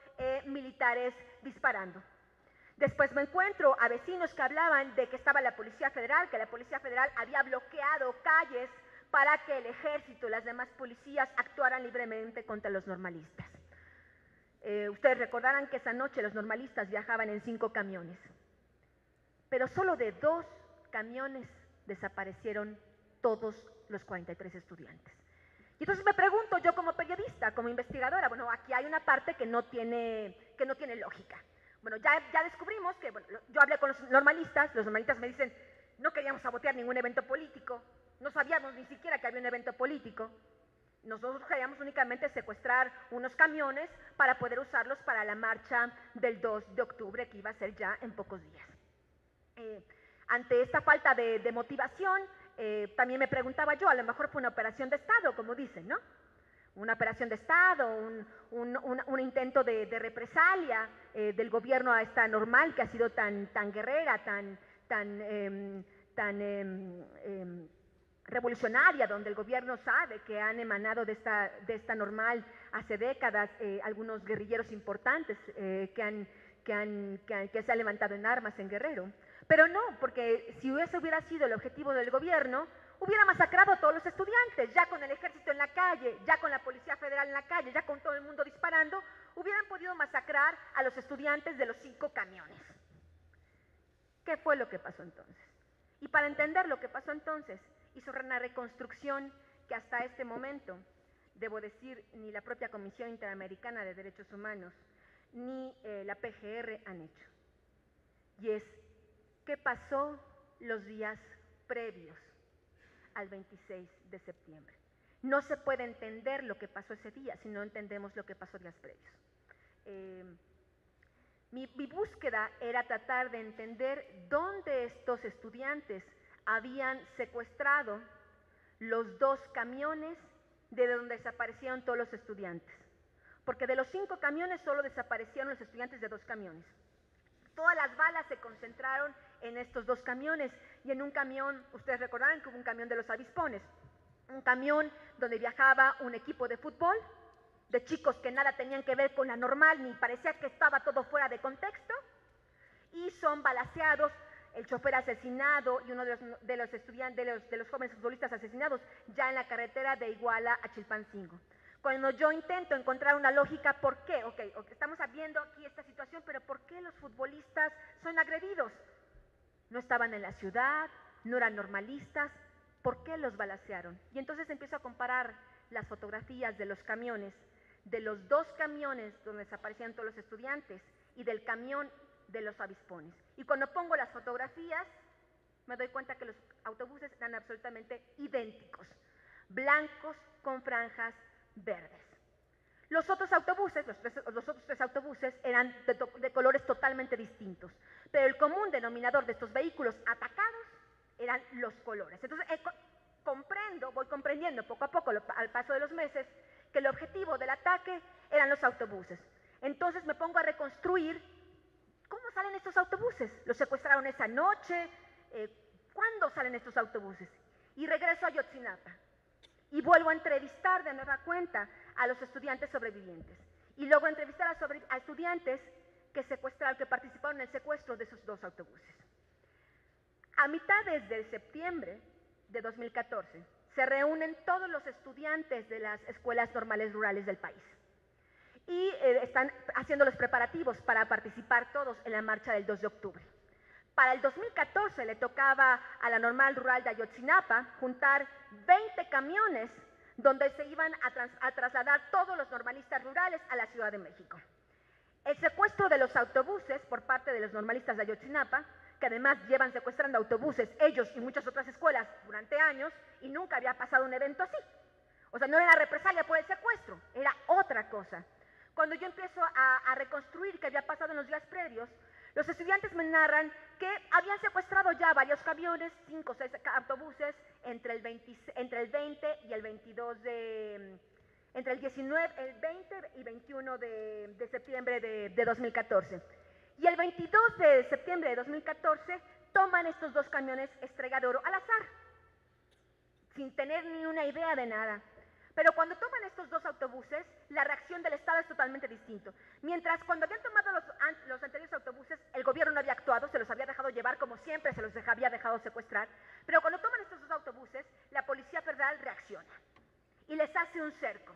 militares disparando. Después me encuentro a vecinos que hablaban de que estaba la Policía Federal, que la Policía Federal había bloqueado calles para que el ejército y las demás policías actuaran libremente contra los normalistas. Ustedes recordarán que esa noche los normalistas viajaban en 5 camiones, pero solo de 2 camiones desaparecieron todos los 43 estudiantes. Y entonces me pregunto yo como periodista, como investigadora, bueno, aquí hay una parte que no tiene lógica. Bueno, ya descubrimos que, bueno, yo hablé con los normalistas me dicen, no queríamos sabotear ningún evento político, no sabíamos ni siquiera que había un evento político, nosotros queríamos únicamente secuestrar unos camiones para poder usarlos para la marcha del 2 de octubre, que iba a ser ya en pocos días. Ante esta falta de motivación, también me preguntaba yo, a lo mejor fue una operación de Estado, como dicen, ¿no? Una operación de Estado, un intento de represalia del gobierno a esta normal que ha sido tan guerrera, tan revolucionaria, donde el gobierno sabe que han emanado de esta normal hace décadas algunos guerrilleros importantes que se han levantado en armas en Guerrero. Pero no, porque si ese hubiera sido el objetivo del gobierno, hubiera masacrado a todos los estudiantes, ya con el ejército en la calle, ya con la Policía Federal en la calle, ya con todo el mundo disparando, hubieran podido masacrar a los estudiantes de los 5 camiones. ¿Qué fue lo que pasó entonces? Y para entender lo que pasó entonces, hizo una reconstrucción que hasta este momento, debo decir, ni la propia Comisión Interamericana de Derechos Humanos, ni la PGR han hecho. Y es, ¿qué pasó los días previos al 26 de septiembre? No se puede entender lo que pasó ese día si no entendemos lo que pasó días previos. Mi búsqueda era tratar de entender dónde estos estudiantes habían secuestrado los 2 camiones de donde desaparecieron todos los estudiantes. Porque de los 5 camiones solo desaparecieron los estudiantes de 2 camiones. Todas las balas se concentraron en estos 2 camiones y en un camión, ustedes recordarán que hubo un camión de los avispones, un camión donde viajaba un equipo de fútbol, de chicos que nada tenían que ver con la normal, ni parecía que estaba todo fuera de contexto, y son balaceados, el chofer asesinado y uno de los estudiantes, de los jóvenes futbolistas asesinados ya en la carretera de Iguala a Chilpancingo. Cuando yo intento encontrar una lógica, ¿por qué? Okay, estamos viendo aquí esta situación, pero ¿por qué los futbolistas son agredidos? No estaban en la ciudad, no eran normalistas, ¿por qué los balacearon? Y entonces empiezo a comparar las fotografías de los camiones, de los 2 camiones donde desaparecían todos los estudiantes y del camión de los avispones. Y cuando pongo las fotografías, me doy cuenta que los autobuses eran absolutamente idénticos, blancos con franjas verdes. Los otros autobuses, los otros 3 autobuses eran de colores totalmente distintos, pero el común denominador de estos vehículos atacados eran los colores. Entonces, voy comprendiendo poco a poco al paso de los meses que el objetivo del ataque eran los autobuses. Entonces me pongo a reconstruir cómo salen estos autobuses. ¿Los secuestraron esa noche? ¿Cuándo salen estos autobuses? Y regreso a Ayotzinapa y vuelvo a entrevistar de nueva cuenta a los estudiantes sobrevivientes. Y luego entrevistar a estudiantes que participaron en el secuestro de esos 2 autobuses. A mitades de septiembre de 2014 se reúnen todos los estudiantes de las escuelas normales rurales del país y están haciendo los preparativos para participar todos en la marcha del 2 de octubre. Para el 2014 le tocaba a la normal rural de Ayotzinapa juntar 20 camiones donde se iban a trasladar todos los normalistas rurales a la Ciudad de México. El secuestro de los autobuses por parte de los normalistas de Ayotzinapa, que además llevan secuestrando autobuses ellos y muchas otras escuelas durante años, y nunca había pasado un evento así. O sea, no era represalia por el secuestro, era otra cosa. Cuando yo empiezo a reconstruir qué había pasado en los días previos, los estudiantes me narran que habían secuestrado ya varios camiones, 5 o 6 autobuses, entre el 20 y el 22 de... entre el 20 y 21 de septiembre de 2014. Y el 22 de septiembre de 2014 toman estos 2 camiones Estrella de Oro al azar, sin tener ni una idea de nada. Pero cuando toman estos 2 autobuses, la reacción del Estado es totalmente distinta. Mientras cuando habían tomado los anteriores autobuses, el gobierno no había actuado, se los había dejado llevar como siempre se los había dejado secuestrar. Pero cuando toman estos 2 autobuses, la Policía Federal reacciona y les hace un cerco.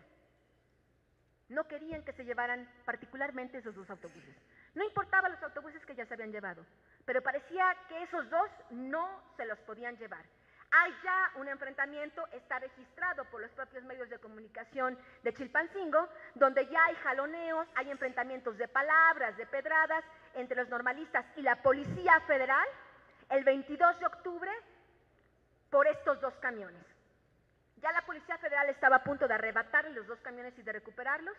No querían que se llevaran particularmente esos 2 autobuses. No importaban los autobuses que ya se habían llevado, pero parecía que esos 2 no se los podían llevar. Hay ya un enfrentamiento, está registrado por los propios medios de comunicación de Chilpancingo, donde ya hay jaloneos, hay enfrentamientos de palabras, de pedradas entre los normalistas y la Policía Federal el 22 de octubre por estos 2 camiones. Ya la Policía Federal estaba a punto de arrebatarle los 2 camiones y de recuperarlos,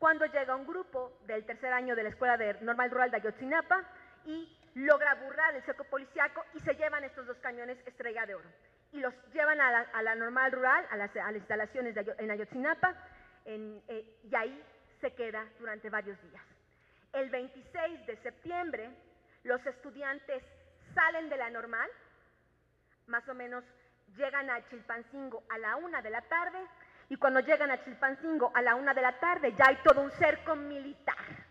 cuando llega un grupo del 3er año de la Escuela Normal Rural de Ayotzinapa y logra burlar el cerco policiaco y se llevan estos 2 camiones Estrella de Oro. Y los llevan a la normal rural, a las instalaciones en Ayotzinapa, y ahí se queda durante varios días. El 26 de septiembre, los estudiantes salen de la normal, más o menos llegan a Chilpancingo a la 1 de la tarde, y cuando llegan a Chilpancingo a la 1 de la tarde ya hay todo un cerco militar.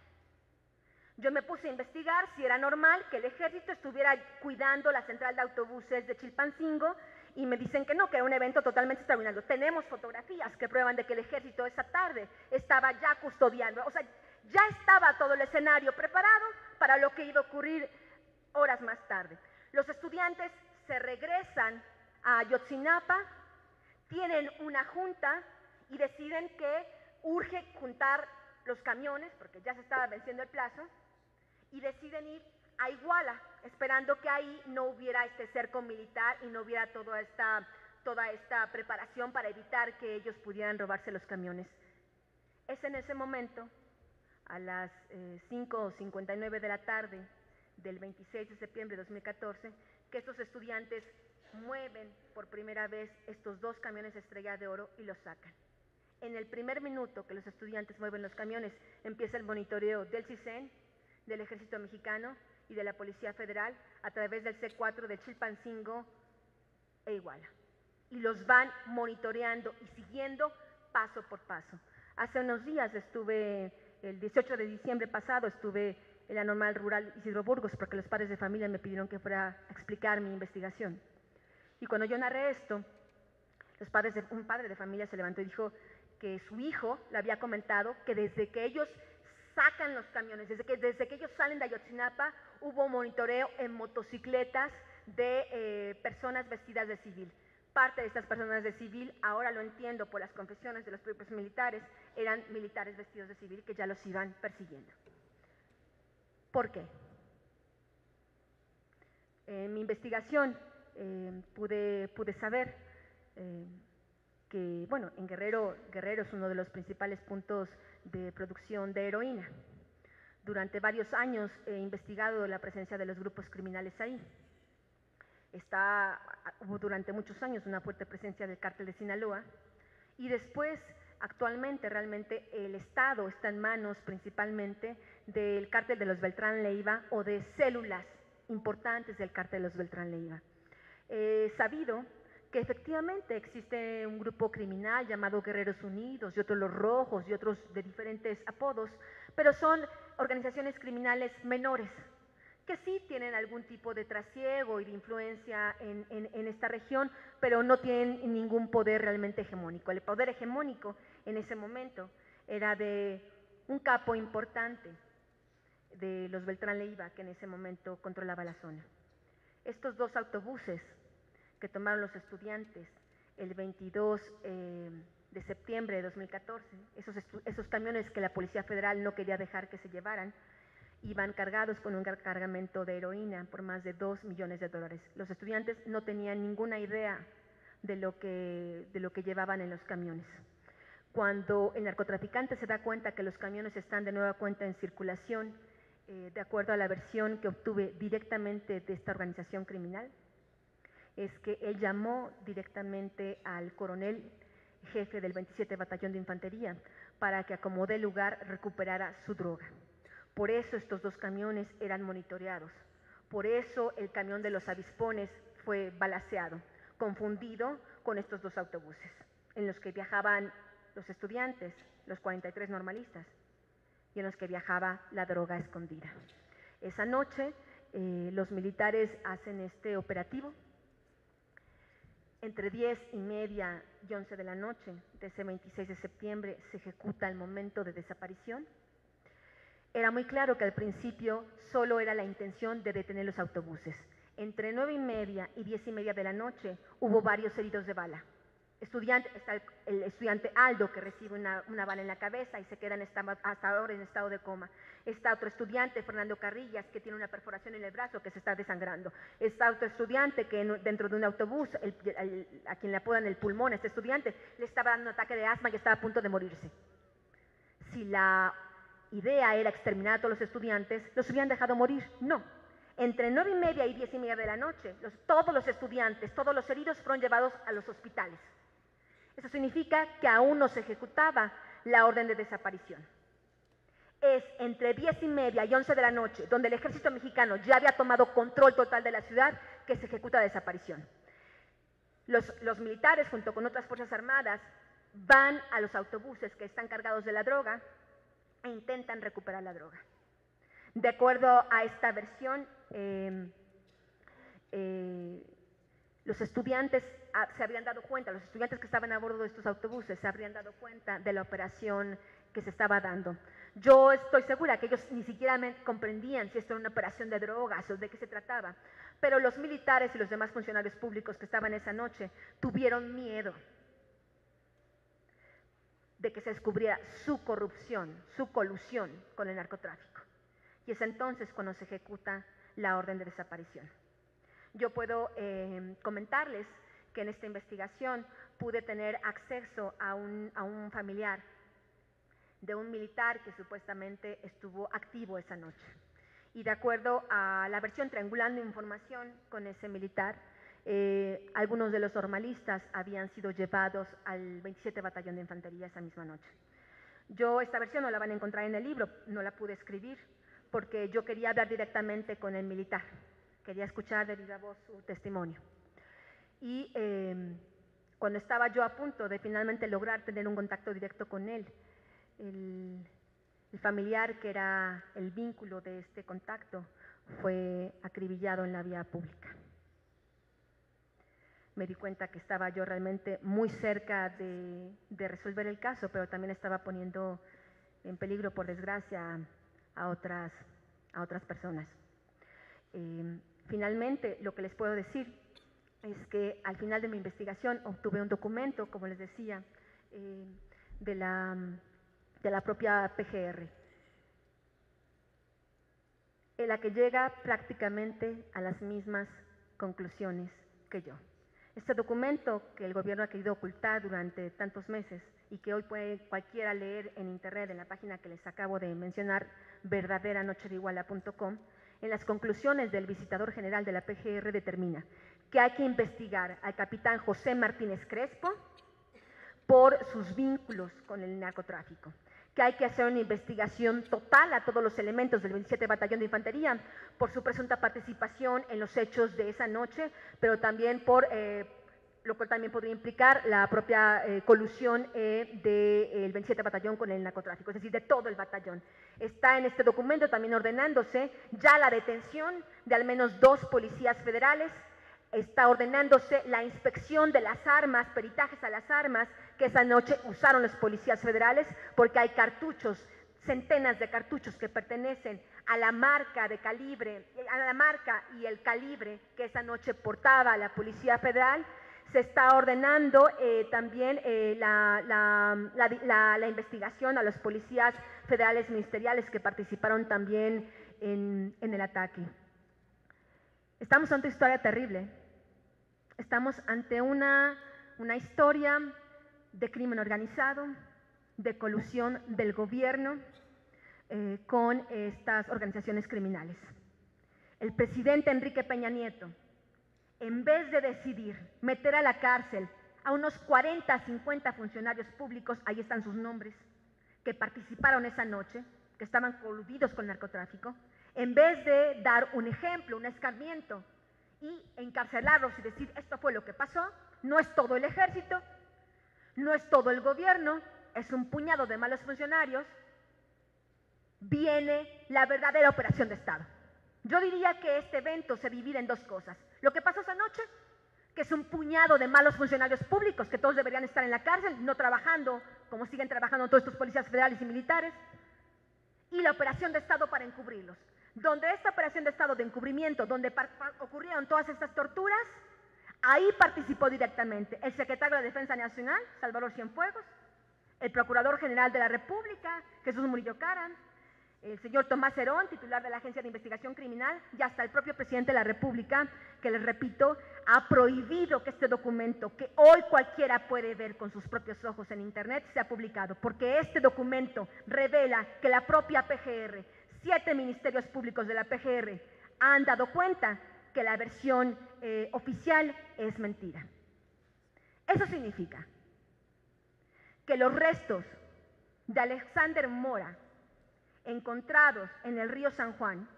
Yo me puse a investigar si era normal que el ejército estuviera cuidando la central de autobuses de Chilpancingo y me dicen que no, que era un evento totalmente extraordinario. Tenemos fotografías que prueban de que el ejército esa tarde estaba ya custodiando, o sea, ya estaba todo el escenario preparado para lo que iba a ocurrir horas más tarde. Los estudiantes se regresan a Ayotzinapa, tienen una junta y deciden que urge juntar los camiones, porque ya se estaba venciendo el plazo, y deciden ir a Iguala, esperando que ahí no hubiera este cerco militar y no hubiera toda esta preparación para evitar que ellos pudieran robarse los camiones. Es en ese momento, a las 5:59 de la tarde del 26 de septiembre de 2014, que estos estudiantes mueven por primera vez estos 2 camiones Estrella de Oro y los sacan. En el primer minuto que los estudiantes mueven los camiones, empieza el monitoreo del CISEN, del Ejército Mexicano y de la Policía Federal a través del C4 de Chilpancingo e Iguala. Y los van monitoreando y siguiendo paso por paso. Hace unos días el 18 de diciembre pasado, estuve en la normal rural Isidro Burgos porque los padres de familia me pidieron que fuera a explicar mi investigación. Y cuando yo narré esto, un padre de familia se levantó y dijo que su hijo le había comentado que desde que ellos sacan los camiones, desde que ellos salen de Ayotzinapa, hubo monitoreo en motocicletas de personas vestidas de civil. Parte de estas personas de civil, ahora lo entiendo por las confesiones de los propios militares, eran militares vestidos de civil que ya los iban persiguiendo. ¿Por qué? En mi investigación pude saber que, bueno, en Guerrero es uno de los principales puntos de producción de heroína. Durante varios años he investigado la presencia de los grupos criminales ahí. Hubo durante muchos años una fuerte presencia del cártel de Sinaloa y después, actualmente, realmente el Estado está en manos principalmente del cártel de los Beltrán Leiva o de células importantes del cártel de los Beltrán Leiva. He sabido que efectivamente existe un grupo criminal llamado Guerreros Unidos y otros Los Rojos y otros de diferentes apodos, pero son organizaciones criminales menores que sí tienen algún tipo de trasiego y de influencia en esta región, pero no tienen ningún poder realmente hegemónico. El poder hegemónico en ese momento era de un capo importante de los Beltrán Leiva, que en ese momento controlaba la zona. Estos dos autobuses que tomaron los estudiantes el 22 de septiembre de 2014, esos camiones que la Policía Federal no quería dejar que se llevaran, iban cargados con un cargamento de heroína por más de $2 millones. Los estudiantes no tenían ninguna idea de lo que llevaban en los camiones. Cuando el narcotraficante se da cuenta que los camiones están de nueva cuenta en circulación, de acuerdo a la versión que obtuve directamente de esta organización criminal, es que él llamó directamente al coronel jefe del 27 Batallón de Infantería para que a como dé lugar recuperara su droga. Por eso estos dos camiones eran monitoreados. Por eso el camión de los avispones fue balaceado, confundido con estos dos autobuses, en los que viajaban los estudiantes, los 43 normalistas, y en los que viajaba la droga escondida. Esa noche los militares hacen este operativo. Entre 10:30 y 11 de la noche de ese 26 de septiembre se ejecuta el momento de desaparición. Era muy claro que al principio solo era la intención de detener los autobuses. Entre 9:30 y 10:30 de la noche hubo varios heridos de bala. Está el estudiante Aldo, que recibe una bala en la cabeza y se queda hasta ahora en estado de coma. Está otro estudiante, Fernando Carrillas, que tiene una perforación en el brazo que se está desangrando. Está otro estudiante que dentro de un autobús, a quien le apodan el pulmón, este estudiante, le estaba dando un ataque de asma y estaba a punto de morirse. Si la idea era exterminar a todos los estudiantes, ¿los hubieran dejado morir? No. Entre 9:30 y 10:30 de la noche, todos los estudiantes, todos los heridos fueron llevados a los hospitales. Eso significa que aún no se ejecutaba la orden de desaparición. Es entre 10:30 y 11 de la noche, donde el ejército mexicano ya había tomado control total de la ciudad, que se ejecuta la desaparición. Los militares, junto con otras fuerzas armadas, van a los autobuses que están cargados de la droga e intentan recuperar la droga. De acuerdo a esta versión, los estudiantes se habrían dado cuenta, los estudiantes que estaban a bordo de estos autobuses se habrían dado cuenta de la operación que se estaba dando. Yo estoy segura que ellos ni siquiera comprendían si esto era una operación de drogas o de qué se trataba, pero los militares y los demás funcionarios públicos que estaban esa noche tuvieron miedo de que se descubriera su corrupción, su colusión con el narcotráfico. Y es entonces cuando se ejecuta la orden de desaparición. Yo puedo comentarles que en esta investigación pude tener acceso a un familiar de un militar que supuestamente estuvo activo esa noche. Y de acuerdo a la versión, triangulando información con ese militar, algunos de los normalistas habían sido llevados al 27 Batallón de Infantería esa misma noche. Yo esta versión no la van a encontrar en el libro, no la pude escribir porque yo quería hablar directamente con el militar, quería escuchar de viva voz su testimonio. Y cuando estaba yo a punto de finalmente lograr tener un contacto directo con él, el familiar que era el vínculo de este contacto fue acribillado en la vía pública. Me di cuenta que estaba yo realmente muy cerca de resolver el caso, pero también estaba poniendo en peligro, por desgracia, a otras personas. Finalmente, lo que les puedo decir es que al final de mi investigación obtuve un documento, como les decía, de la propia PGR, en la que llega prácticamente a las mismas conclusiones que yo. Este documento que el gobierno ha querido ocultar durante tantos meses y que hoy puede cualquiera leer en internet, en la página que les acabo de mencionar, verdaderanochedeiguala.com, en las conclusiones del visitador general de la PGR determina que hay que investigar al capitán José Martínez Crespo por sus vínculos con el narcotráfico, que hay que hacer una investigación total a todos los elementos del 27 Batallón de Infantería por su presunta participación en los hechos de esa noche, pero también por, lo cual también podría implicar la propia colusión del 27 Batallón con el narcotráfico, es decir, de todo el batallón. Está en este documento también ordenándose ya la detención de al menos 2 policías federales, está ordenándose la inspección de las armas, peritajes a las armas que esa noche usaron los policías federales, porque hay cartuchos, centenas de cartuchos que pertenecen a la marca de calibre, a la marca y el calibre que esa noche portaba la Policía Federal. Se está ordenando también la investigación a los policías federales ministeriales que participaron también en el ataque. Estamos ante una historia terrible. Estamos ante una historia de crimen organizado, de colusión del gobierno con estas organizaciones criminales. El presidente Enrique Peña Nieto, en vez de decidir meter a la cárcel a unos 40, 50 funcionarios públicos, ahí están sus nombres, que participaron esa noche, que estaban coludidos con el narcotráfico, en vez de dar un ejemplo, un escarmiento, y encarcelarlos y decir, esto fue lo que pasó, no es todo el ejército, no es todo el gobierno, es un puñado de malos funcionarios, viene la verdadera operación de Estado. Yo diría que este evento se divide en 2 cosas. Lo que pasó esa noche, que es un puñado de malos funcionarios públicos, que todos deberían estar en la cárcel, no trabajando como siguen trabajando todos estos policías federales y militares, y la operación de Estado para encubrirlos. Donde esta operación de Estado de encubrimiento, donde ocurrieron todas estas torturas, ahí participó directamente el secretario de Defensa Nacional, Salvador Cienfuegos, el Procurador General de la República, Jesús Murillo Caram, el señor Tomás Herón, titular de la Agencia de Investigación Criminal, y hasta el propio presidente de la República, que les repito, ha prohibido que este documento, que hoy cualquiera puede ver con sus propios ojos en internet, sea publicado, porque este documento revela que la propia PGR, 7 ministerios públicos de la PGR, han dado cuenta que la versión oficial es mentira. Eso significa que los restos de Alexander Mora, encontrados en el río San Juan,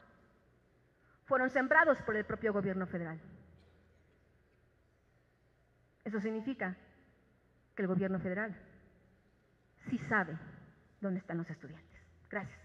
fueron sembrados por el propio gobierno federal. Eso significa que el gobierno federal sí sabe dónde están los estudiantes. Gracias.